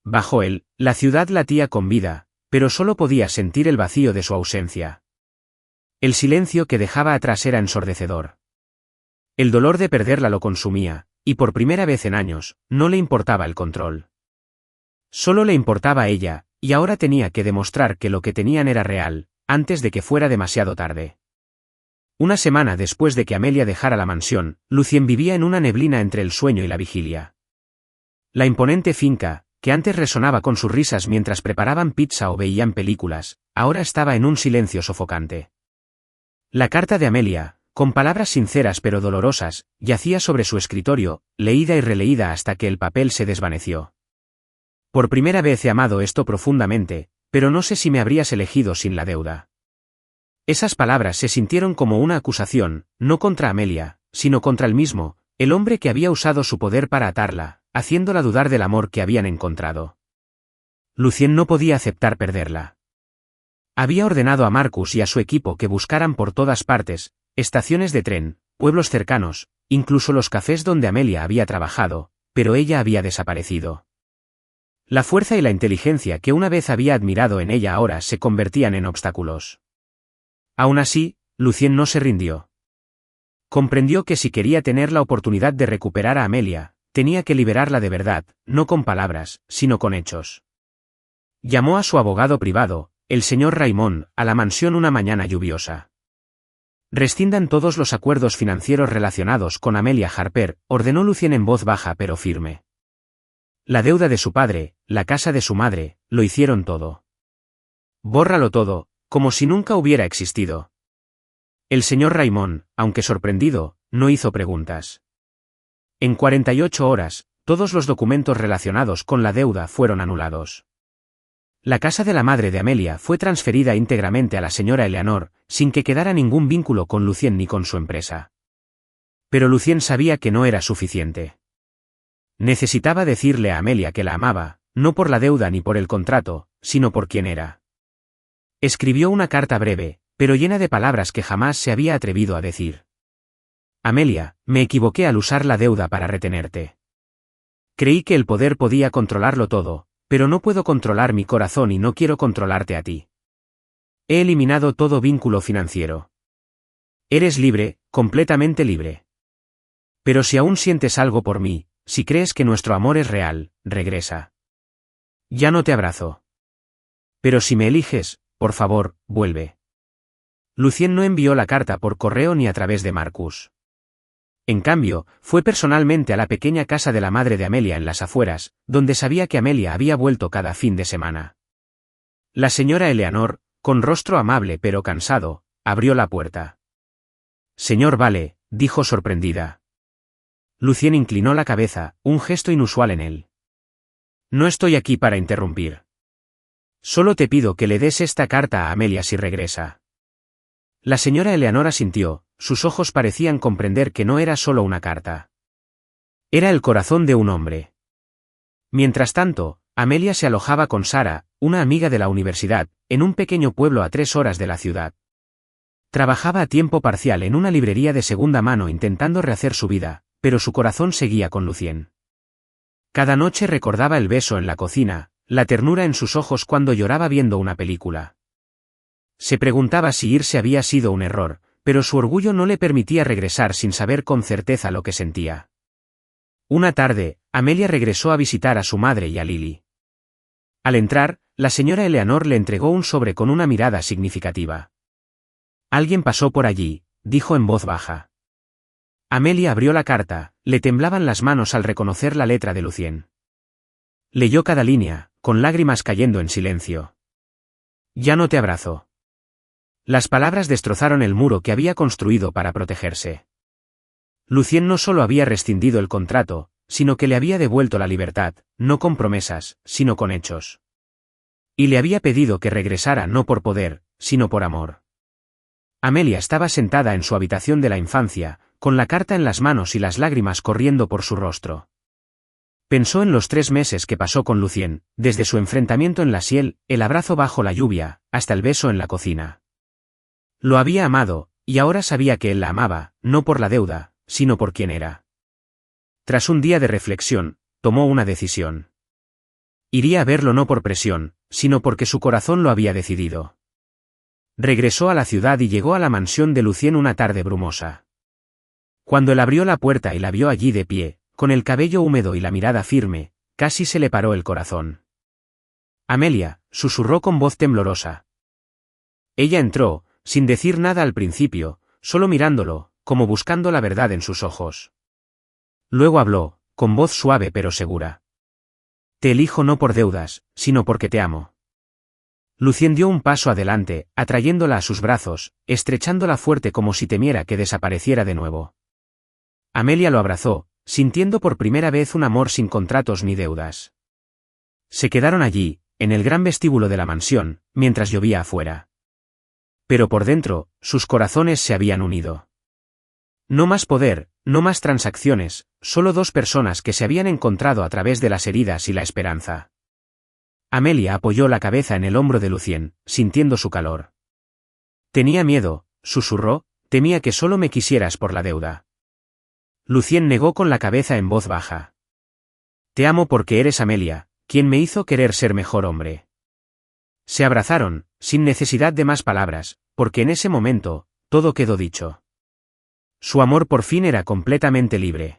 Bajo él, la ciudad latía con vida, pero solo podía sentir el vacío de su ausencia. El silencio que dejaba atrás era ensordecedor. El dolor de perderla lo consumía, y por primera vez en años, no le importaba el control. Solo le importaba a ella, y ahora tenía que demostrar que lo que tenían era real, antes de que fuera demasiado tarde. Una semana después de que Amelia dejara la mansión, Lucien vivía en una neblina entre el sueño y la vigilia. La imponente finca, que antes resonaba con sus risas mientras preparaban pizza o veían películas, ahora estaba en un silencio sofocante. La carta de Amelia, con palabras sinceras pero dolorosas, yacía sobre su escritorio, leída y releída hasta que el papel se desvaneció. Por primera vez he amado esto profundamente, pero no sé si me habrías elegido sin la deuda. Esas palabras se sintieron como una acusación, no contra Amelia, sino contra él mismo, el hombre que había usado su poder para atarla, haciéndola dudar del amor que habían encontrado. Lucien no podía aceptar perderla. Había ordenado a Marcus y a su equipo que buscaran por todas partes, estaciones de tren, pueblos cercanos, incluso los cafés donde Amelia había trabajado, pero ella había desaparecido. La fuerza y la inteligencia que una vez había admirado en ella ahora se convertían en obstáculos. Aún así, Lucien no se rindió. Comprendió que si quería tener la oportunidad de recuperar a Amelia, tenía que liberarla de verdad, no con palabras, sino con hechos. Llamó a su abogado privado, el señor Raymond, a la mansión una mañana lluviosa. Rescindan todos los acuerdos financieros relacionados con Amelia Harper, ordenó Lucien en voz baja pero firme. La deuda de su padre, la casa de su madre, lo hicieron todo. Bórralo todo, como si nunca hubiera existido. El señor Raymond, aunque sorprendido, no hizo preguntas. En 48 horas, todos los documentos relacionados con la deuda fueron anulados. La casa de la madre de Amelia fue transferida íntegramente a la señora Eleanor, sin que quedara ningún vínculo con Lucien ni con su empresa. Pero Lucien sabía que no era suficiente. Necesitaba decirle a Amelia que la amaba, no por la deuda ni por el contrato, sino por quien era. Escribió una carta breve, pero llena de palabras que jamás se había atrevido a decir. Amelia, me equivoqué al usar la deuda para retenerte. Creí que el poder podía controlarlo todo, pero no puedo controlar mi corazón y no quiero controlarte a ti. He eliminado todo vínculo financiero. Eres libre, completamente libre. Pero si aún sientes algo por mí, si crees que nuestro amor es real, regresa. Ya no te abrazo. Pero si me eliges, por favor, vuelve. Lucien no envió la carta por correo ni a través de Marcus. En cambio, fue personalmente a la pequeña casa de la madre de Amelia en las afueras, donde sabía que Amelia había vuelto cada fin de semana. La señora Eleanor, con rostro amable pero cansado, abrió la puerta. Señor Vale, dijo sorprendida. Lucien inclinó la cabeza, un gesto inusual en él. No estoy aquí para interrumpir. Solo te pido que le des esta carta a Amelia si regresa. La señora Eleanor asintió, sus ojos parecían comprender que no era solo una carta. Era el corazón de un hombre. Mientras tanto, Amelia se alojaba con Sara, una amiga de la universidad, en un pequeño pueblo a 3 horas de la ciudad. Trabajaba a tiempo parcial en una librería de segunda mano intentando rehacer su vida, pero su corazón seguía con Lucien. Cada noche recordaba el beso en la cocina, la ternura en sus ojos cuando lloraba viendo una película. Se preguntaba si irse había sido un error, pero su orgullo no le permitía regresar sin saber con certeza lo que sentía. Una tarde, Amelia regresó a visitar a su madre y a Lily. Al entrar, la señora Eleanor le entregó un sobre con una mirada significativa. Alguien pasó por allí, dijo en voz baja. Amelia abrió la carta, le temblaban las manos al reconocer la letra de Lucien. Leyó cada línea, con lágrimas cayendo en silencio. Ya no te abrazo. Las palabras destrozaron el muro que había construido para protegerse. Lucien no solo había rescindido el contrato, sino que le había devuelto la libertad, no con promesas, sino con hechos. Y le había pedido que regresara no por poder, sino por amor. Amelia estaba sentada en su habitación de la infancia, con la carta en las manos y las lágrimas corriendo por su rostro. Pensó en los 3 meses que pasó con Lucien, desde su enfrentamiento en la Siel, el abrazo bajo la lluvia, hasta el beso en la cocina. Lo había amado, y ahora sabía que él la amaba, no por la deuda, sino por quien era. Tras un día de reflexión, tomó una decisión. Iría a verlo no por presión, sino porque su corazón lo había decidido. Regresó a la ciudad y llegó a la mansión de Lucien una tarde brumosa. Cuando él abrió la puerta y la vio allí de pie, con el cabello húmedo y la mirada firme, casi se le paró el corazón. Amelia, susurró con voz temblorosa. Ella entró, sin decir nada al principio, solo mirándolo, como buscando la verdad en sus ojos. Luego habló, con voz suave pero segura. Te elijo no por deudas, sino porque te amo. Lucien dio un paso adelante, atrayéndola a sus brazos, estrechándola fuerte como si temiera que desapareciera de nuevo. Amelia lo abrazó, sintiendo por primera vez un amor sin contratos ni deudas. Se quedaron allí, en el gran vestíbulo de la mansión, mientras llovía afuera. Pero por dentro, sus corazones se habían unido. No más poder, no más transacciones, solo dos personas que se habían encontrado a través de las heridas y la esperanza. Amelia apoyó la cabeza en el hombro de Lucien, sintiendo su calor. Tenía miedo, susurró, temía que solo me quisieras por la deuda. Lucien negó con la cabeza en voz baja. Te amo porque eres Amelia, quien me hizo querer ser mejor hombre. Se abrazaron, sin necesidad de más palabras, porque en ese momento, todo quedó dicho. Su amor por fin era completamente libre.